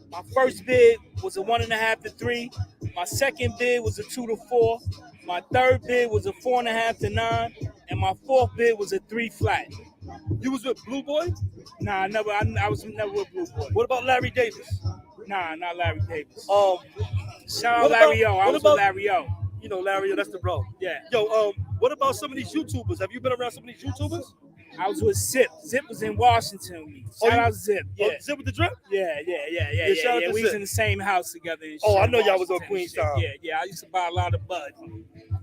My first bid was a 1.5 to 3. My second bid was a 2 to 4. My third bid was a 4.5 to 9, and my fourth bid was a 3 flat. You was with Blue Boy? Nah, never. I was never with Blue Boy. What about Larry Davis? Nah, not Larry Davis. Shout out What Larry about- O. I what was about- with Larry O. Larry, that's the bro. Yeah. Yo, what about some of these YouTubers? Have you been around some of these YouTubers? I was with Zip. Zip was in Washington with me. Shout out Zip. Yeah. Zip with the drip? Yeah. shout out to We was Zip. in the same house together. And Oh, shit I know in y'all was on Washington and Queenstown. shit. Yeah. I used to buy a lot of bud.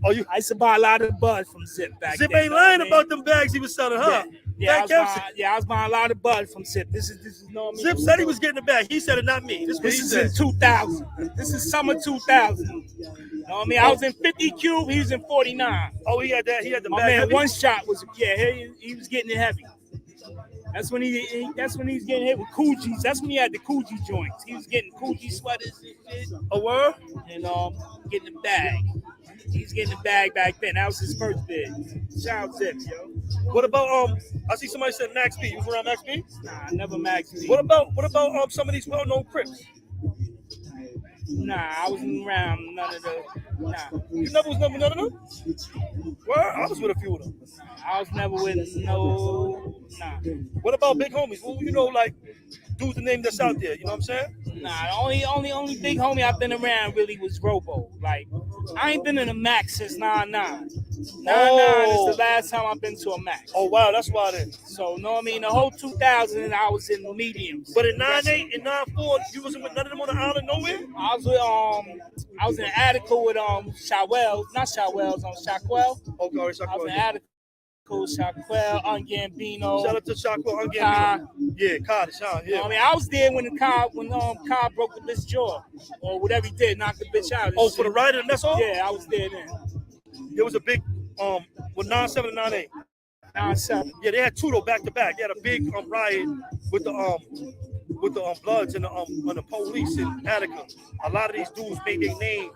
I I used to buy a lot of bud from Zip back Zip then. ain't lying about them bags he was selling, huh? Yeah, I was buying a lot of bud from Zip. This is no. Zip said he was getting the bag. He said it, not me. This Is in 2000. This is summer 2000. You know what I mean? I was in 50 cube. He was in 49. Oh, he had that. He had the My bag. man, heavy? one shot was he was getting it heavy. That's when he's getting hit with Coogis. That's when he had the Coogi joints. He was getting Coogi sweaters and shit. A word? And getting the bag. He's getting the bag back then. That was his first bid. Shout out Zip, yo. What about I see somebody said Max B. You was around Max B? Nah, never Max B. What about some of these well-known Crips? Nah, I wasn't around none of the. Nah, You never was none of them? Well, I was with a few of them. I was never with no. Nah, What about big homies? Well, you know, like dudes the name that's out there. You know what I'm saying? nah. The only big homie I've been around really was Robo. Like, I ain't been in a Max since 99. 99 is the last time I've been to a Max. Oh wow, that's why then. So, know what I mean? The whole 2000, I was in mediums. But in 98 and 94, you wasn't with none of them on the island nowhere? I was in Attica with Shawel, not Shawel's, Shaquel. Okay, I was in Attica with Shaquel, Gambino. Shout out to Shaquel, Gambino. Yeah, Kai, Sean, yeah. I mean, I was there when Kai broke the bitch jaw or whatever he did, knocked the bitch out. Oh, for the riot and that's all? Yeah, I was there then. There was a big with 9-7 and 9-8. 9-7. Yeah, they had two though back to back. They had a big riot with the Bloods and the police in Attica. A lot of these dudes made their name,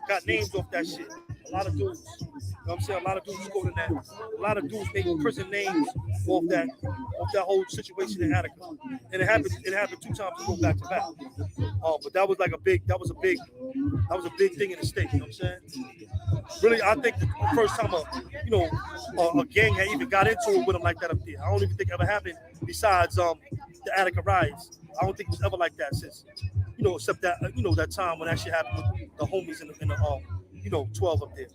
got names off that shit. A lot of dudes. You know what I'm saying? A lot of dudes scored in that. A lot of dudes made prison names off that whole situation in Attica. And it happened 2 times to go back to back. But that was a big thing in the state, you know what I'm saying? Really, I think the first time a gang had even got into it with them like that up there. I don't even think it ever happened besides the Attica riots. I don't think it was ever like that since, except that that time when that shit happened with the homies in the 12 up there.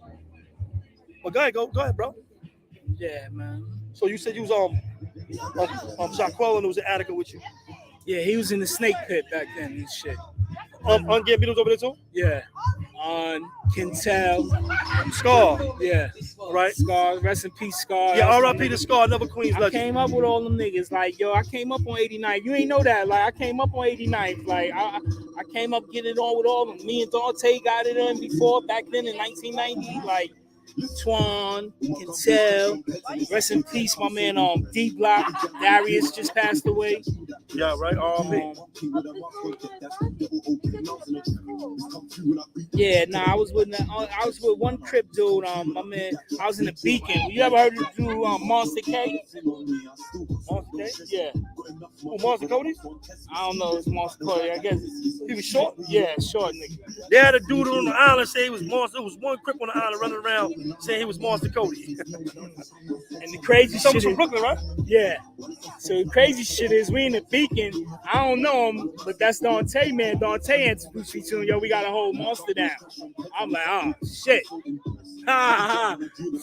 But go ahead, bro. Yeah, man. So you said you was Shaquel and it was in Attica with you. Yeah, he was in the snake pit back then and shit. Gambino's over there too? Yeah. Quintel. Scar. Yeah. Right? Scar. Rest in peace, Scar. Yeah, R.I.P. to Scar, another Queens legend. I came up with all them niggas. Like, yo, I came up on 89. You ain't know that. Like, I came up on 89. Like, I came up getting it on with all of them. Me and Dante got it on before, back then in 1990. Like, Twan, Quintel, rest in peace, my man D Block, Darius just passed away. Yeah, right. Yeah, I was with one Crip dude. My man, I was in the Beacon. You ever heard of the dude Monster K? Monster K? Yeah. Who, Monster Cody? I don't know. It's Monster Cody. I guess he was short. Yeah, short nigga. They had a dude on the island say he was Monster. There was one Crip on the island running around saying he was Monster Cody. And the crazy shit from Brooklyn, right? Yeah. So the crazy shit is we in the Beacon. I don't know him, but that's Dante, man. Dante introduced me to him. Yo, we got to hold Monster down. I'm like, oh shit.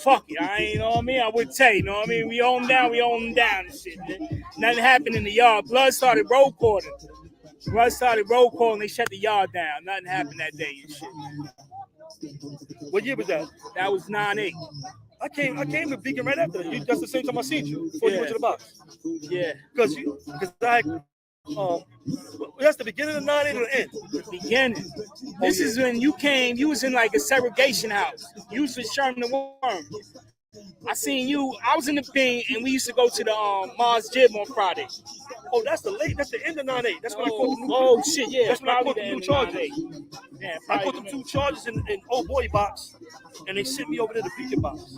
Fuck it. I ain't, you know what I mean? I would tell you know what I mean? We hold him down and shit, man. Nothing happened in the yard. Blood started roll calling. They shut the yard down. Nothing happened that day and shit. What year was that? That was 9-8. I came to Beacon right after that. That's the same time I seen you before you went to the box. Yeah. Because I that's the beginning of 9-8 or the end? The beginning. This is when you came. You was in like a segregation house. You was with Sherman the Worm. I seen you. I was in the thing, and we used to go to the Mars Gym on Friday. Oh, that's the end of 9-8. That's when I caught the new. Oh shit, yeah. That's when I caught the new charges. Yeah, I caught the 2 charges in old boy box, and they sent me over to the Beacon box.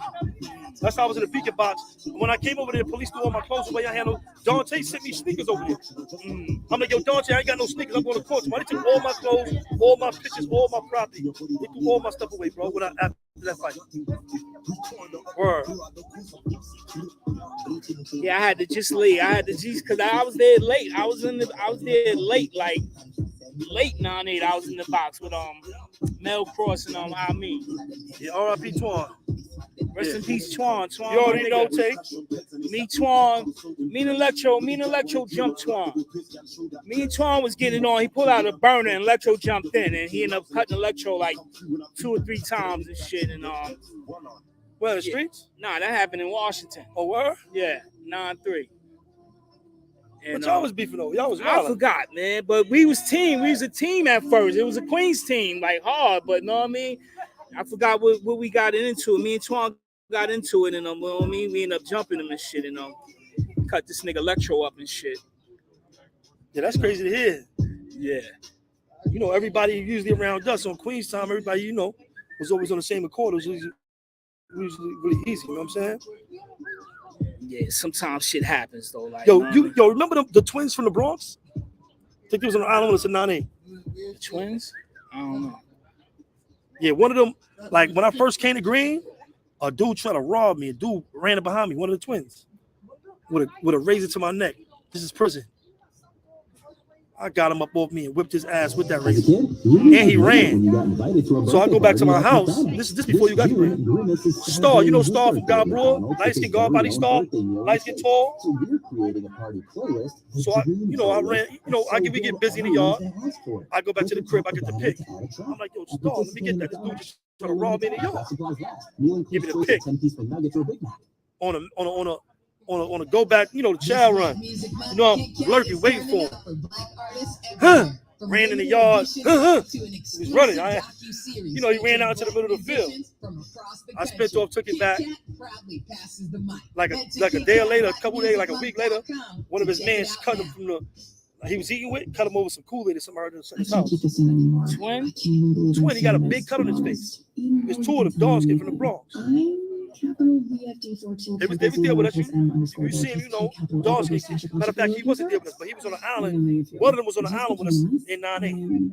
That's how I was in the Beacon box. When I came over there, the police threw all my clothes away. I handled. Dante sent me sneakers over there. I'm like, yo, Dante, I ain't got no sneakers. I'm going to court tomorrow. They took all my clothes, all my pictures, all my property. They threw all my stuff away, bro. After that fight. Word. Yeah, I had to just leave. Because I was there late. I was there late, like late 9-8. I was in the box with Mel Cross and I mean. Yeah, R.I.P. Twan. Rest in peace, Twan. You already know, Tay. Me, Twan, me and Electro jumped Twan. Me and Twan was getting on. He pulled out a burner and Electro jumped in, and he ended up cutting Electro like 2 or 3 times and shit. And Where, the streets? Nah, that happened in Washington. Oh, where? Yeah, 9-3. And but y'all was beefing though. Y'all was wild. I forgot, man. But we was a team at first. It was a Queens team, like hard. But know what I mean? I forgot what we got into. Me and Twan got into it, and you know what I mean? We ended up jumping him and shit, and cut this nigga Electro up and shit. Yeah, that's crazy to hear. Yeah. You know, everybody usually around us on Queens time, everybody, was always on the same accord. It was usually really easy, you know what I'm saying? Yeah, sometimes shit happens though. Like, yo, remember the twins from the Bronx? I think they was on the island when it's a 9-8. Twins? I don't know. Yeah, one of them, like when I first came to Green, a dude tried to rob me. A dude ran up behind me, one of the twins, with a razor to my neck. This is prison. I got him up off me and whipped his ass with that As a razor. kid, you And he remember ran. when you got invited to a So I birthday go back to party my at house. McDonald's. This before you got to June, Green. Grimace is Star, you know celebrating Star his from God birthday at Broad? McDonald's Light with skin his guard very body own Star, birthday meal light and skin cake. tall. So we're creating a party playlist. the So I, Dream you know, I Playlist. ran, you know, So we get good, busy in the everyone's yard. to ask for it. I go back to the Just crib, I tap get the banner pick. to add a track. I'm like, yo, And Star, let me get that. This dude just trying to rob me in the yard. Supplies last. Meal Give includes me the choice pick. of 10-piece McNuggets or a Big Mac. On a go back, you know, the child run. You know, I'm lurking, waiting for him. Ran in the yard. He was running. You know, he ran out to the middle of the field. I spent off, took it back. Like a day later, a couple days, like a week later, one of his mans cut him from the. He was eating with, cut him over some Kool-Aid or something in his house. Twin? Twin, he got a big cut on his face. There's two of them dogs came from the Bronx. They was there with us. You see him, you know, dogs. Matter of fact, he wasn't there with us, but he was on the island. One of them was on the island with us in 9/8.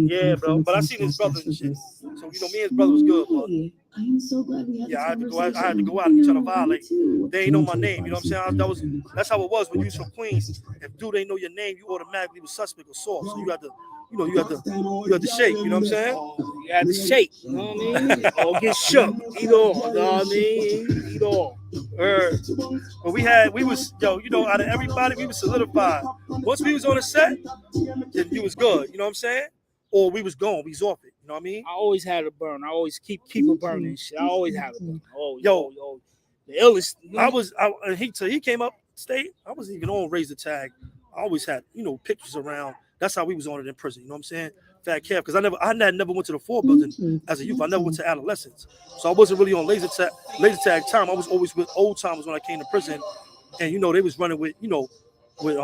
Yeah, bro. But I seen his brother and shit. So, you know, me and his brother was good, but I am so glad we had yeah, I had to go out and and try to violate. They ain't know my name. You know what I'm saying? That's how it was when you was from Queens. If dude ain't know your name, you automatically was suspect or soft. So you had to, you know, you had to shake. You know what I'm saying? You had to shake. You know what I mean? Or get shook. Either or. You know what I mean? Either or. But we was, yo, you know, out of everybody, we was solidified. Once we was on the set, then you was good. You know what I'm saying? Or we was gone. We was off it. You know what I mean? I always had a burn. I always keep a burning shit. I always have a burn. Always, Yo, always. The illest. He came up state. I wasn't even on Raise the Tag. I always had, you know, pictures around. That's how we was on it in prison. You know what I'm saying? Fat Kev, because I never went to the 4 building as a youth. I never went to adolescence, so I wasn't really on laser tag time. I was always with old timers when I came to prison, and you know they was running with, you know, with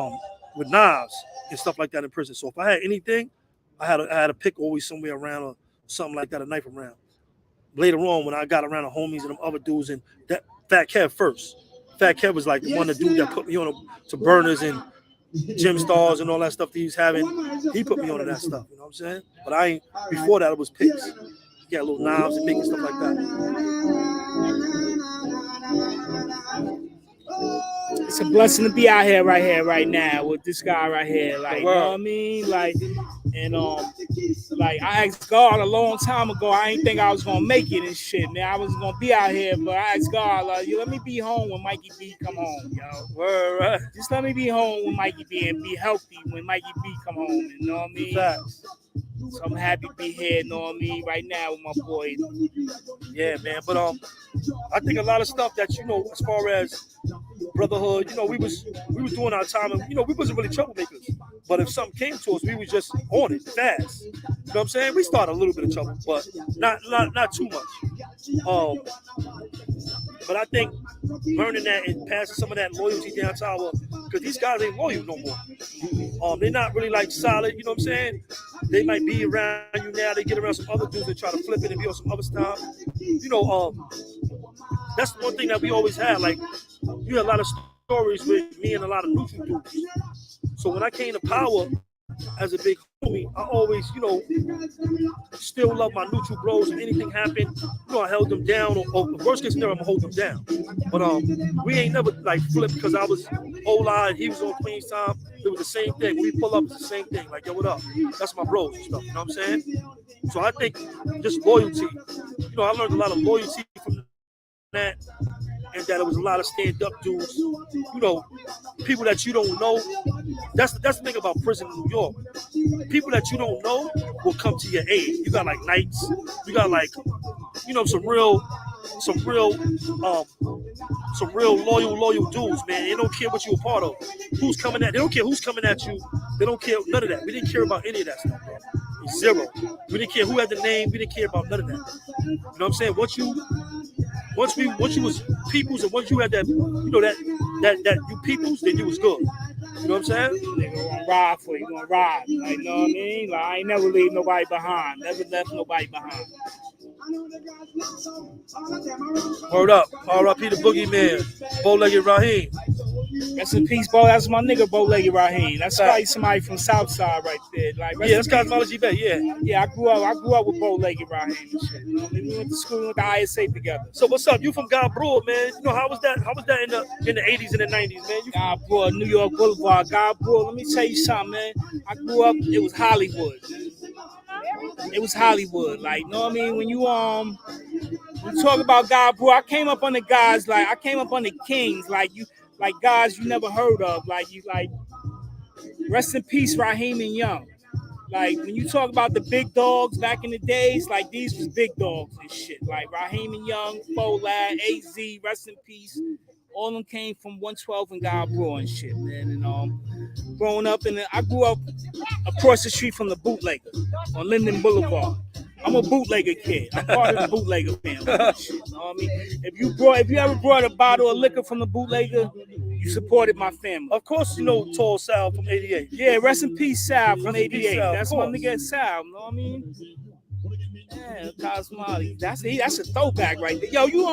knives and stuff like that in prison. So if I had anything, I had a pick always somewhere around or something like that, a knife around. Later on, when I got around the homies and them other dudes, and that Fat Kev first. Fat Kev was like the one, the dude that put me on to burners and gym stars and all that stuff that he was having. He put me on to that stuff, you know what I'm saying? But I ain't, before that, it was picks. He got little knives and making stuff like that. It's a blessing to be out here, right now, with this guy right here. Like, you know what I mean? Like, and like I asked God a long time ago. I ain't think I was gonna make it and shit, man. I was gonna be out here, but I asked God, like, you let me be home when Mikey B come home, yo. Just let me be home when Mikey B and be healthy when Mikey B come home. You know what I mean? Facts. So I'm happy to be here, you know what I mean, right now with my boy. Yeah, man. But I think a lot of stuff that, you know, as far as brotherhood, you know, we was doing our time, and you know, we wasn't really troublemakers. But if something came to us, we was just on it fast. You know what I'm saying? We started a little bit of trouble, but not too much. But I think learning that and passing some of that loyalty down to our, because these guys ain't loyal no more. They're not really like solid, you know what I'm saying? They might be around you now, they get around some other dudes and try to flip it and be on some other stuff. You know, that's one thing that we always had. Like, you had a lot of stories with me and a lot of neutral dudes. So when I came to power as a big homie, I always, you know, still love my neutral bros. If anything happened, you know, I held them down. Or worst case scenario, I'm gonna hold them down. But we ain't never like flipped because I was O-line, he was on Queen's time. It was the same thing. When we pull up, it's the same thing. Like, yo, what up? That's my bros and stuff. You know what I'm saying? So I think just loyalty. You know, I learned a lot of loyalty from that, and that it was a lot of stand-up dudes. You know, people that you don't know. That's the thing about prison in New York. People that you don't know will come to your aid. You got like knights. You got like, you know, some real loyal dudes, man. They don't care what you're a part of. Who's coming at? They don't care who's coming at you. They don't care none of that. We didn't care about any of that stuff, bro. Zero. We didn't care who had the name. We didn't care about none of that. You know what I'm saying? Once you was peoples, and once you had that, you know, that you peoples, then you was good. You know what I'm saying? Nigga gonna ride for you, gonna ride. Like, you know what I mean? Like, I ain't never leave nobody behind. Never left nobody behind. Word up. R.I.P. the Boogeyman. Bow-legged Raheem. Rest in peace, Bo. That's my nigga, Bow-legged Raheem. That's probably somebody from Southside right there. Like, Yeah, that's Cosmology Bay, yeah. Yeah, I grew up with Bow-legged Raheem and shit. You know, we went to school with the ISA together. So what's up? You from God Brewer, man? You know, how was that in the 80s and the 90s, man? God Brewer, New York Boulevard. God Brewer, let me tell you something, man. I grew up, it was Hollywood. It was Hollywood. Like, you know what I mean? When you talk about God Brewer, I came up on the guys, like I came up on the kings, like guys you never heard of. Like rest in peace, Raheem and Young. Like when you talk about the big dogs back in the days, like these was big dogs and shit. Like Raheem and Young, Folad, AZ, rest in peace. All of them came from 112 and God Brewer and shit, man. And growing up, I grew up across the street from the bootlegger on Linden Boulevard. I'm a bootlegger kid. I'm part of the bootlegger family. Shit, you know what I mean? If you ever brought a bottle of liquor from the bootlegger, you supported my family. Of course, you know Tall Sal from 88. Yeah, rest in peace, Sal from 88. Sal, that's my nigga Sal. You know what I mean? Yeah, Cosmology. That's a throwback right there. Yo, you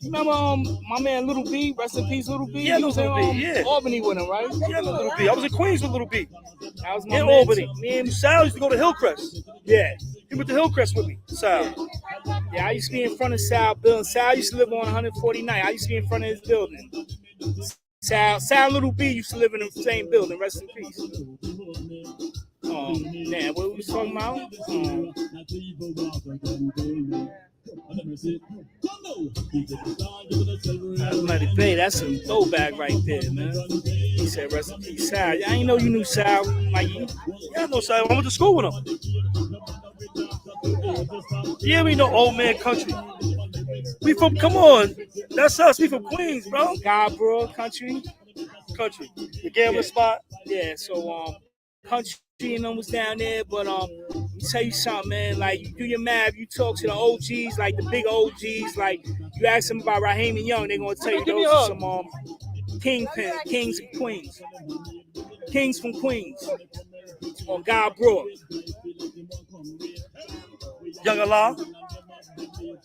remember my man Little B? Rest in peace, Little B. Yeah, Little B. Yeah, Albany with him, right? Yeah, Little B. I was in Queens with Little B. That was my in man Albany. Too. Me and Sal used to go to Hillcrest. Yeah. He went to Hillcrest with me, Sal. Yeah, I used to be in front of Sal building. Sal used to live on 149. I used to be in front of his building. Sal Little B used to live in the same building. Rest in peace. Damn, what we talking about? That's some throwback right there, man. He said, rest in peace, Sal. I didn't know you knew Sal, Mikey. Yeah, I know Sal. I went to school with him. Yeah, we know old man country. We from, come on. That's us. We from Queens, bro. God, bro, country. The gambling spot. Yeah, so, country and them was down there, but let me tell you something, man. Like you do your math, you talk to the OGs, like the big OGs, like you ask them about Raheem and Young, they're gonna tell you those are some kings and queens. Kings from Queens. On God Brewer. Young Allah.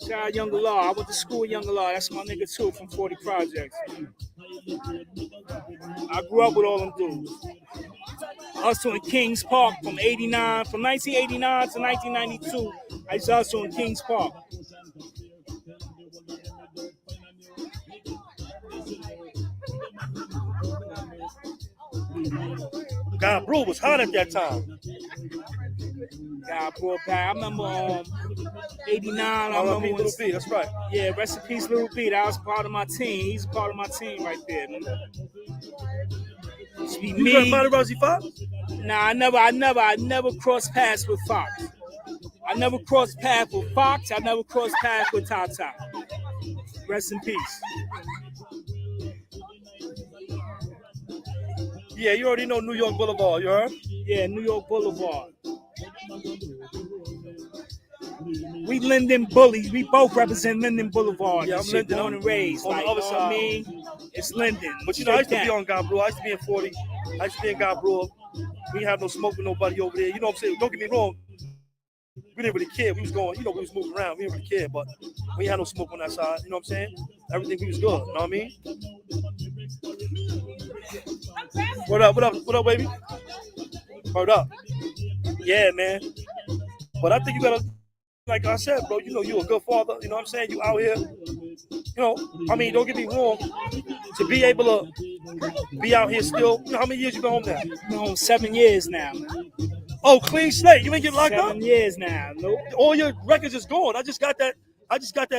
Shout out Young Allah. I went to school with Young Allah. That's my nigga too from 40 Projects. I grew up with all them dudes. Hustle in Kings Park from 1989 to 1992. I used to hustle in Kings Park. God Brewer was hot at that time. God Brewer back. I remember 89. I remember Little B, that's right. Yeah, rest in peace, Little B. That was part of my team. He's a part of my team right there. Man. You got Monty Rousey Fox? Nah, I never crossed paths with Fox. I never crossed paths with Fox. I never crossed paths with Tata. Rest in peace. Yeah, you already know New York Boulevard, you heard? Yeah, New York Boulevard. We Linden bullies. We both represent Linden Boulevard. Yeah, I'm Linden. Born and raised. On the other side. I mean, it's Linden. But you know, I used to be on God Brewer. I used to be in 40. I used to be in God Brewer. We didn't have no smoke with nobody over there. You know what I'm saying? Don't get me wrong. We didn't really care. We was going, we was moving around. We didn't really care, but we had no smoke on that side. You know what I'm saying? Everything we was good. You know what I mean? What up, baby? Word up. Yeah, man. But I think you gotta, like I said, bro, you know you a good father. You know what I'm saying? You out here. You know, I mean, don't get me wrong. To be able to be out here still, you know how many years you been home now? Been home 7 years now, man. Oh, clean slate. You ain't get locked up? 7 years now. Nope. All your records is gone. I just got that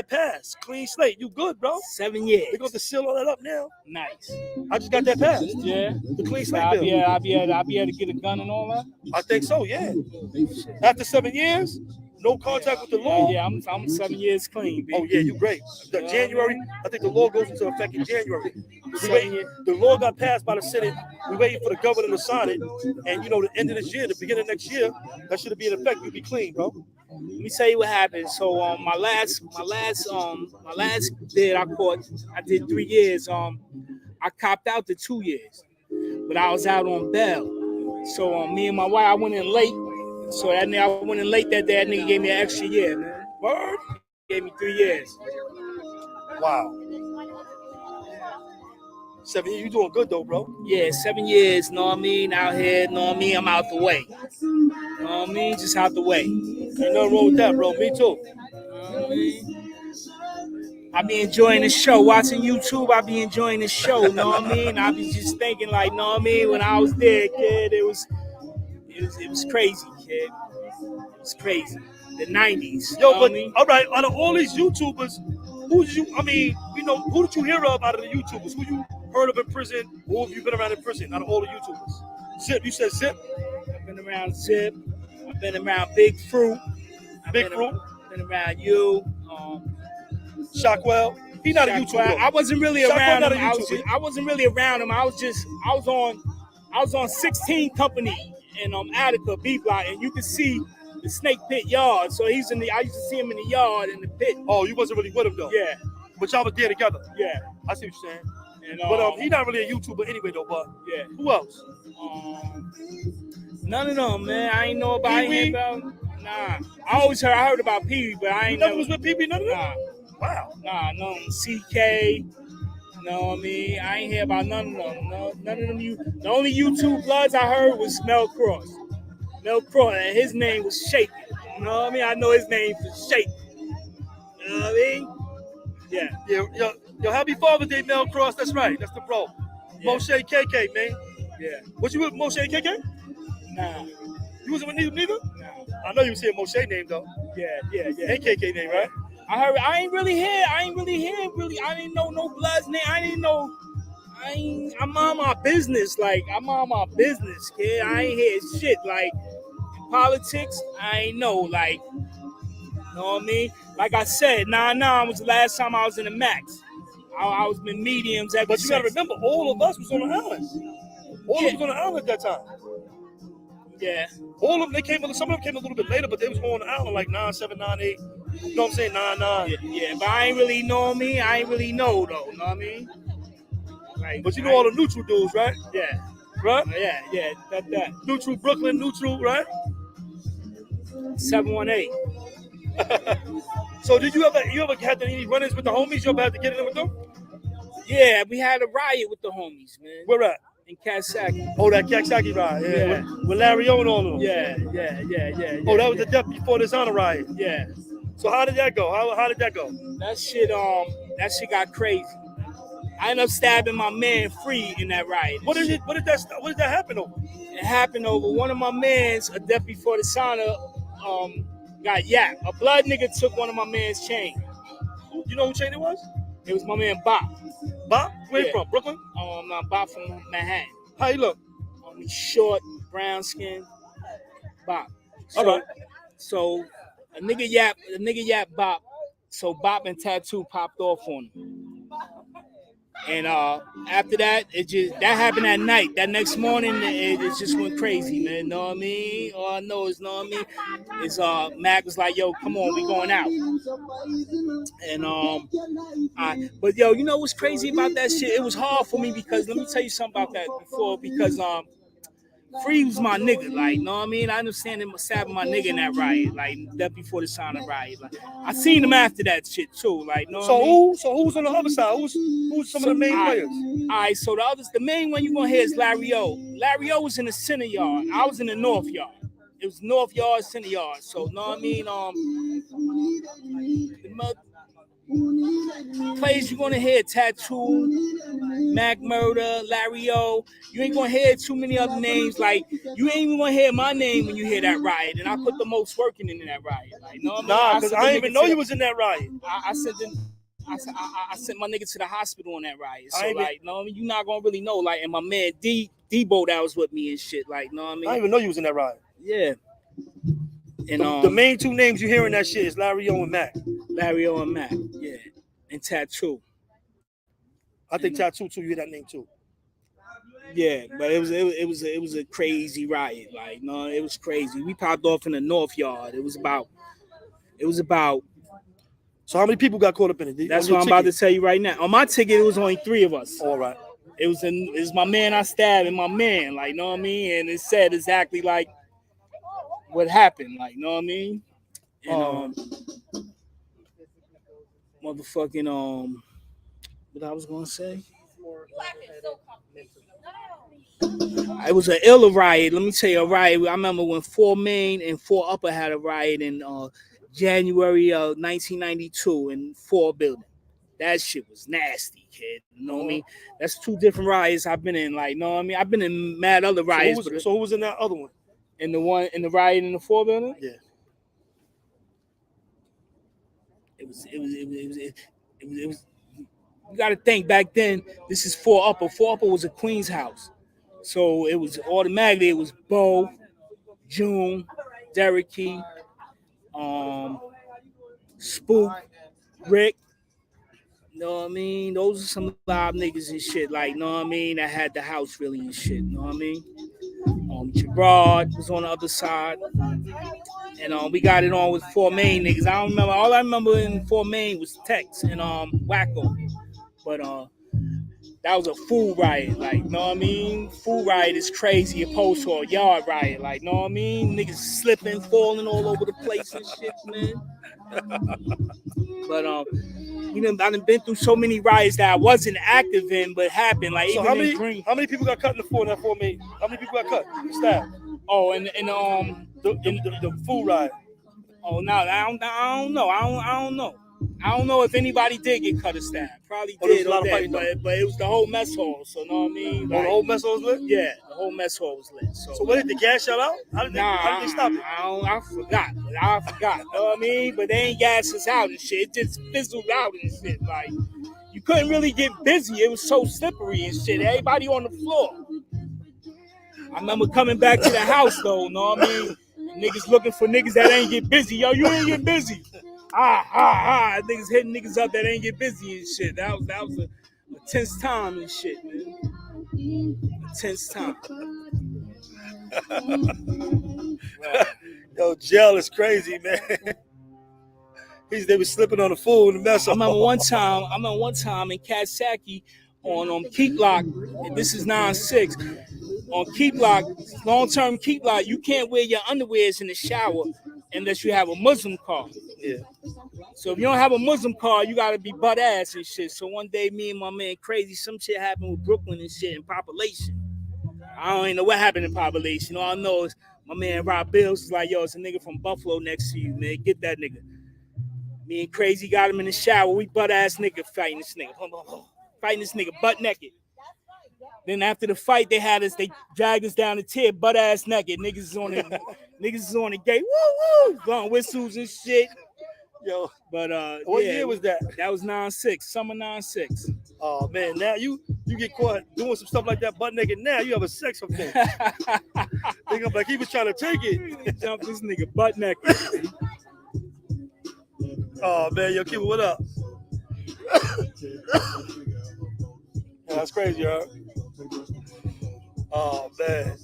pass. Clean slate. You good, bro? 7 years. They're going to seal all that up now. Nice. I just got that pass. Yeah. The clean slate I'll bill. be able to get a gun and all that. I think so, yeah. After 7 years, no contact with the law. Yeah, I'm 7 years clean, baby. Oh, yeah, you great. The January, I think the law goes into effect in January. The law got passed by the Senate. We're waiting for the governor to sign it. And, you know, the end of this year, the beginning of next year, that should be in effect. You'll be clean, bro. Let me tell you what happened. So my last bid I caught, I did 3 years. I copped out to 2 years, but I was out on bail. So me and my wife, I went in late. So that nigga, I went in late that day. That nigga gave me an extra year, man. Word? Gave me 3 years. Wow. 7 years, you doing good though, bro. Yeah, 7 years, know what I mean? Out here, know what I mean? I'm out the way. Know what I mean? Just out the way. Ain't nothing wrong with that, bro. Me too. Know what I mean? I be enjoying the show. Watching YouTube, I be enjoying the show, know what I mean? I be just thinking like, know what I mean? When I was there, kid, it was crazy, kid. It was crazy. The 90s. Yo, know what but I mean? all right, out of all these YouTubers, who did you hear of out of the YouTubers? Who you heard of in prison? Who have you been around in prison out of all the YouTubers? Zip, you said Zip? I've been around Zip. I've been around Big Fruit. Big Fruit? Been around you. Shockwell? He not a Shockwell. YouTuber. I wasn't really Shockwell around not him. a YouTuber. I wasn't really around him. I was on 16 Company in Attica, B Block, and you could see the Snake Pit yard. So I used to see him in the yard in the pit. Oh, you wasn't really with him though. Yeah. But y'all was there together. Yeah. I see what you're saying. And, But he not really a YouTuber anyway though, but yeah. Who else? None of them, man. I ain't know about Pee-wee? him. Nah. I heard about Pee-wee, but I ain't never was with Pee-wee, none of them? Nah. Wow. Nah, no. CK. Know what I mean? I ain't hear about none of them. No, none of them. The only YouTube bloods I heard was Mel Cross. Mel Cross, and his name was Shaky. You know what I mean? I know his name was Shaky. You know what I mean? Yeah. Yo, happy Father's Day, Mel Cross. That's right. That's the bro. Yeah. Moshe KK, man. Yeah. Was you with Moshe KK? Nah. You wasn't with neither? Nah. I know you was saying Moshe name though. Yeah. And KK name, right? I ain't really hear. I didn't know no blood's name. I'm on my business. Like, I'm on my business, kid. I ain't hear shit. Like, politics, I ain't know. Like, know what I mean? Like I said, 9-9 was the last time I was in the max. I was in mediums ever But you gotta remember, all of us was on the island. All of us was on the island at that time. Yeah. All of them, some of them came a little bit later, but they was on the island like 9, 7, 9, 8. You know what I'm saying? 9, 9. Yeah, but I ain't really know me. I ain't really know though. Know what I mean? Like, but you know all the neutral dudes, right? Yeah. Right? Yeah. That. Neutral Brooklyn, neutral, right? 718. So did you ever had any run-ins with the homies? You ever had to get in with them? Yeah, we had a riot with the homies, man. Where at? In Kasaki. Oh, that Kaksaki riot. Yeah. With Larry O and all of them. Yeah. Oh, that was the death before the Dishonor riot. Yeah. So how did that go? How did that go? That shit got crazy. I ended up stabbing my man free in that riot. What did that happen over? It happened over one of my mans, a death before Dishonor, got yapped. A blood nigga took one of my man's chain. You know who chain it was? It was my man Bop. Bop? Where you from? Brooklyn? Bop from Manhattan. How you look? He's short, brown skin. Bop. All right. So a nigga yap Bop. So Bop and Tattoo popped off on him. And after that, that happened at night. That next morning, it just went crazy, man. Know what I mean? All I know is, know what I mean? Is Mac was like, yo, come on, we going out. And but yo, you know what's crazy about that shit? It was hard for me because let me tell you something about that before, because Free was my nigga, like, know what I mean? I understand him stabbing my nigga in that riot, like, that before the Dishonor riot. Like, I seen him after that shit too, like, know what I mean? So who's on the other side? Who's some of the main players? All right, so the main one you gonna hear is Larry O. Larry O was in the center yard. I was in the north yard. It was north yard, center yard. So, know what I mean? The plays you're gonna hear Tattoo, Mac Murder, Larry O. You ain't gonna hear too many other names. Like, you ain't even gonna hear my name when you hear that riot. And I put the most working in that riot. Like, know what I mean? Nah, because I didn't even know you was in that riot. I sent my nigga to the hospital on that riot. So, like, know what I mean? You're not gonna really know. Like, and my man Debo that was with me and shit. Like, know what I mean? I didn't even know you was in that riot. Yeah. And the main two names you hear in that shit is Larry O and Mac. Larry O and Mac, yeah. And Tattoo. I think Tattoo too, you hear that name too. Yeah, but it was a crazy riot. Like, no, it was crazy. We popped off in the north yard. It was about. So how many people got caught up in it? That's what I'm about to tell you right now. On my ticket, it was only 3 of us. All right. It was my man I stabbed and my man, like, know what I mean? And it said exactly like what happened, like, know what I mean? And motherfucking what I was gonna say. It was an ill riot. Let me tell you a riot. I remember when 4 Main and 4 Upper had a riot in January of 1992 in 4 building. That shit was nasty, kid. You know what I mean? That's 2 different riots I've been in. Like, you know what I mean? I've been in mad other riots. So who was in that other one? In the riot in the 4 building? Yeah. It was. You got to think back then. This is 4 Upper. 4 Upper was a Queens house, so it was automatically. It was Bo, June, Derek Key, Spook, Rick. You know what I mean? Those are some live niggas and shit. Like, you know what I mean? That had the house really and shit. You know what I mean? Gerard was on the other side. And we got it on with 4 Main niggas. I don't remember. All I remember in 4 Main was Tex and Wacko. But that was a food riot. Like, you know what I mean? Food riot is crazy opposed to a yard riot. Like, you know what I mean? Niggas slipping, falling all over the place and shit, man. But I done been through so many riots that I wasn't active in, but happened. Like, so even how many people got cut in the 4 in that 4 Main? How many people got cut? Staff. Oh, and the food riot. Oh no, I don't know. I don't know. I don't know if anybody did get cut or stabbed. Probably did, but it was the whole mess hall. So you know what I mean? Like, the whole mess hall was lit? Yeah, the whole mess hall was lit. So what did the gas shut out? How did they stop it? I forgot. You know what I mean? But they ain't gas us out and shit. It just fizzled out and shit. Like, you couldn't really get busy. It was so slippery and shit. Everybody on the floor. I remember coming back to the house though, you know what I mean? Niggas looking for niggas that ain't get busy. Yo, you ain't get busy. Niggas hitting niggas up that ain't get busy and shit. That was a tense time and shit, man. A tense time. Yo, jail is crazy, man. They was slipping on the food and the mess. I remember one time in Katsaki on Keep Lock, and this is 9-6. On Keep Lock, long-term Keep Lock, you can't wear your underwears in the shower unless you have a Muslim card. Yeah. So if you don't have a Muslim card, you gotta be butt ass and shit. So one day, me and my man Crazy, some shit happened with Brooklyn and shit in Population. I don't even know what happened in Population. All I know is my man Rob Bills was like, yo, it's a nigga from Buffalo next to you, man. Get that nigga. Me and Crazy got him in the shower. We butt ass nigga fighting this nigga. Fighting this nigga butt naked. Then after the fight, they dragged us down the tier, butt ass naked. Niggas is on the gate, woo woo, blowing whistles and shit. Yo, but what year was that? That was 9-6, summer 9-6. Oh man, now you get caught doing some stuff like that butt naked. Now you have a sex offense. They gonna be like he was trying to take it. Jump this nigga butt naked. Oh man, yo, Kiba, what up? Yeah, that's crazy, y'all. Oh man.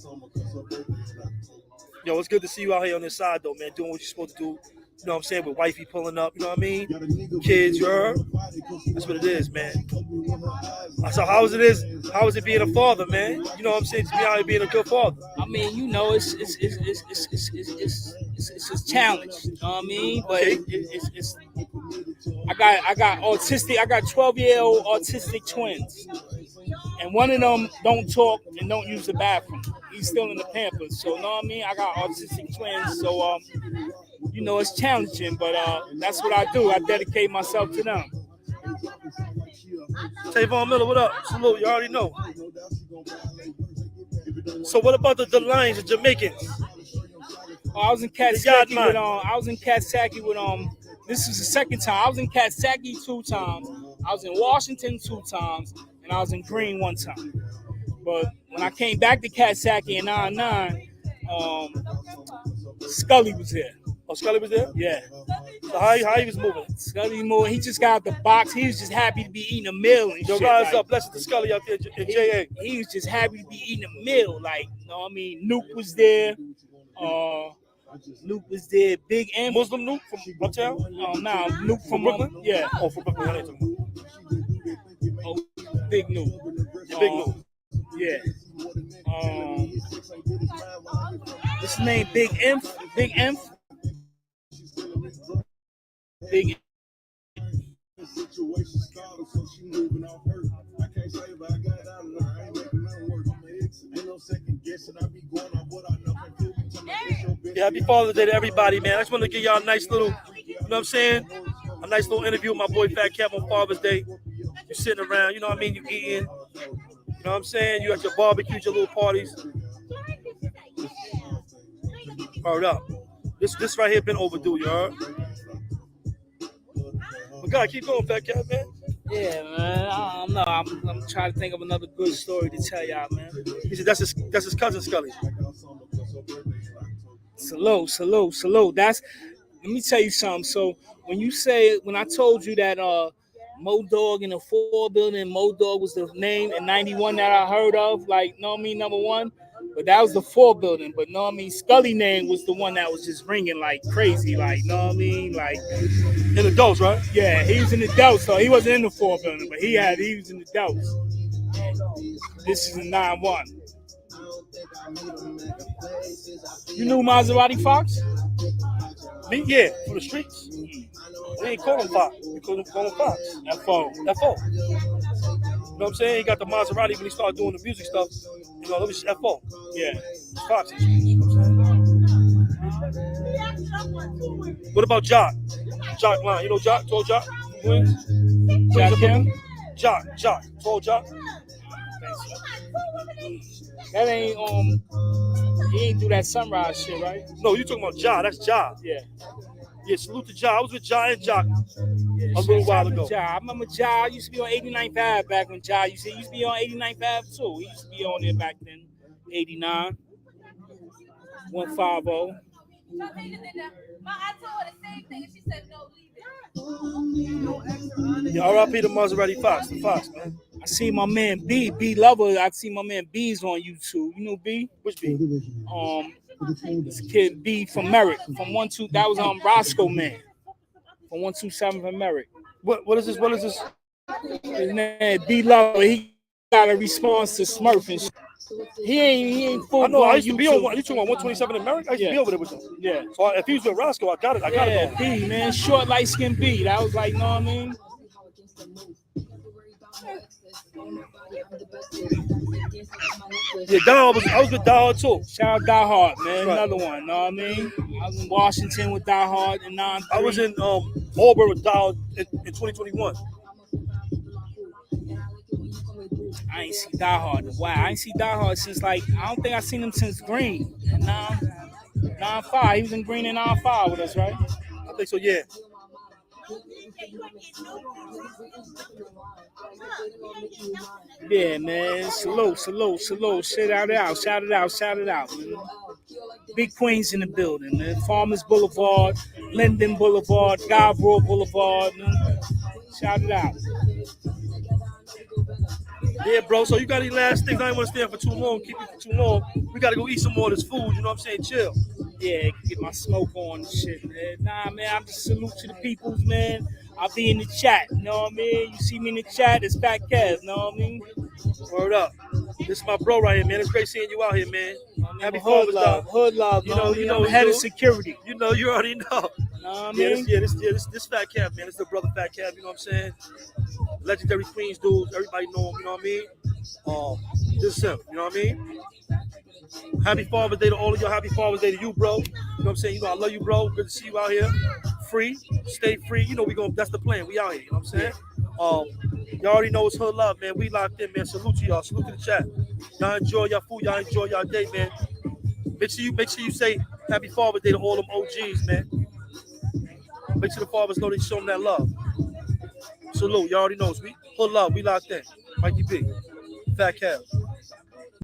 Yo, it's good to see you out here on this side though, man, doing what you're supposed to do. You know what I'm saying? With wifey pulling up, you know what I mean? Kids, you heard? That's what it is, man. So how is it being a father, man? You know what I'm saying? To be out here being a good father. I mean, you know, it's a challenge. You know what I mean? But it's I got autistic. I got 12-year-old autistic twins, and one of them don't talk and don't use the bathroom. He's still in the Pampers. So you know what I mean? I got autistic twins. So you know, it's challenging, but that's what I do. I dedicate myself to them. Tavon Miller, what up? Salute, you already know. So what about the Lions, the Jamaicans? I was in Katsaki with this is the second time. I was in Katsaki 2 times. I was in Washington 2 times, and I was in Green 1 time. But when I came back to Katsaki in 99, Scully was there. Oh, Scully was there? Yeah. So how he was moving? Scully moving. He just got out the box. He was just happy to be eating a meal and Yo, shit. rise up. Blessed to Scully out there in JA. He was just happy to be eating a meal. Like, you know what I mean? Nuke was there. Nuke was there. Big M. Muslim Nuke from uptown? Nah, Nuke from Brooklyn? Yeah. Oh, from Brooklyn. Big Nuke. Yeah, Big Nuke. Yeah. What's his name? Big M? Big M? Big Yeah, happy Father's Day to everybody, man. I just want to give y'all a nice little, you know what I'm saying? A nice little interview with my boy Fat Cat on Father's Day. You sitting around, you know what I mean? You eating, you know what I'm saying? You at your barbecues, your little parties. Hold up. This right here been overdue, you heard? But God, keep going, Fat Cat, man. Yeah, man. I don't know. I'm trying to think of another good story to tell y'all, man. He said that's his cousin Scully. Salute. Let me tell you something. So when I told you that Mo Dog in the 4 building, Mo Dog was the name in 91 that I heard of, like, know what I mean, number one. But that was the 4 building. But know what I mean, Scully name was the one that was just ringing like crazy, like, know what I mean, like in the dose, right? Yeah, he was in the dose, so he wasn't in the 4 building, but he was in the dose. This is a 9-1. You knew Maserati Fox? Me, yeah, for the streets. We ain't call him Fox. We call him Fox. F.O. You know what I'm saying? He got the Maserati when he started doing the music stuff. You know, it was F.O. Yeah. Fox. You know what I'm saying? What about Jock? Jock Line. You know Jock? Tall Jock? Queens? Jock him? Jock. Tall Jock? That ain't he ain't do that Sunrise shit, right? No, you talking about Ja. That's Ja. Yeah. Yeah, salute to Ja. I was with Ja and Jock Yeah, a little while ago. Ja. I remember Ja used to be on 89th Ave back when Ja used to be on 89th Ave too. He used to be on there back then. 89. 150. I told her the same thing and she said no, leave it. Yeah, R.I.P. to Maserati Fox, the Fox, man. I see my man B Lover. I see my man B's on YouTube. You know B? Which B? This kid B from Merrick, from 12. That was Roscoe Man, from 127 from Merrick. What is this? What is this? His name B Lover. He got a response to Smurf and shit. He ain't full. I know. I used to YouTube. be on. You talking about 127 in America? I used to be over there with him. Yeah. So if he was with Roscoe, I got it. I got it. B, man, short, light skin B. That was like, know what I mean? Yeah, I was with Die Hard too. Shout out Die Hard, man. Right. Another one. Know what I mean? I was in Washington with Die Hard in 9. I was in Auburn with Die Hard in 2021. I ain't see Die Hard in a while. I ain't see Die Hard since I don't think I seen him since Green. And 9-5. He was in Green in 9-5 with us, right? I think so, yeah. Yeah, man. Salute. Shout it out, man. Big Queens in the building, man. Farmers Boulevard, Linden Boulevard, Galbro Boulevard, man. Shout it out. Yeah, bro. So you got any last things? I ain't want to stay for too long. Keep it for too long. We got to go eat some more of this food. You know what I'm saying? Chill. Yeah, get my smoke on and shit, man. Nah, man, I'm just salute to the peoples, man. I'll be in the chat, you know what I mean? You see me in the chat, it's Fat Kev, you know what I mean? Word up. This is my bro right here, man. It's great seeing you out here, man. Happy Hood Father's Day. Hood love, You know, I'm head of security. You know, you already know. Know what I mean? This Fat Kev, man. This is the brother Fat Kev, you know what I'm saying? Legendary Queens dudes, everybody know him, you know what I mean? This is him, you know what I mean? Happy Father's Day to all of y'all. Happy Father's Day to you, bro. You know what I'm saying? You know, I love you, bro. Good to see you out here. Free, stay free. You know, that's the plan. We out here, you know what I'm saying? Y'all already know it's hood love, man. We locked in, man. Salute to y'all. Salute to the chat. Y'all enjoy your food. Y'all enjoy your day, man. Make sure you say Happy Father's Day to all them OGs, man. Make sure the fathers know they show them that love. Salute. Y'all already know. We hood love. We locked in. Mikey B. Fat Cal.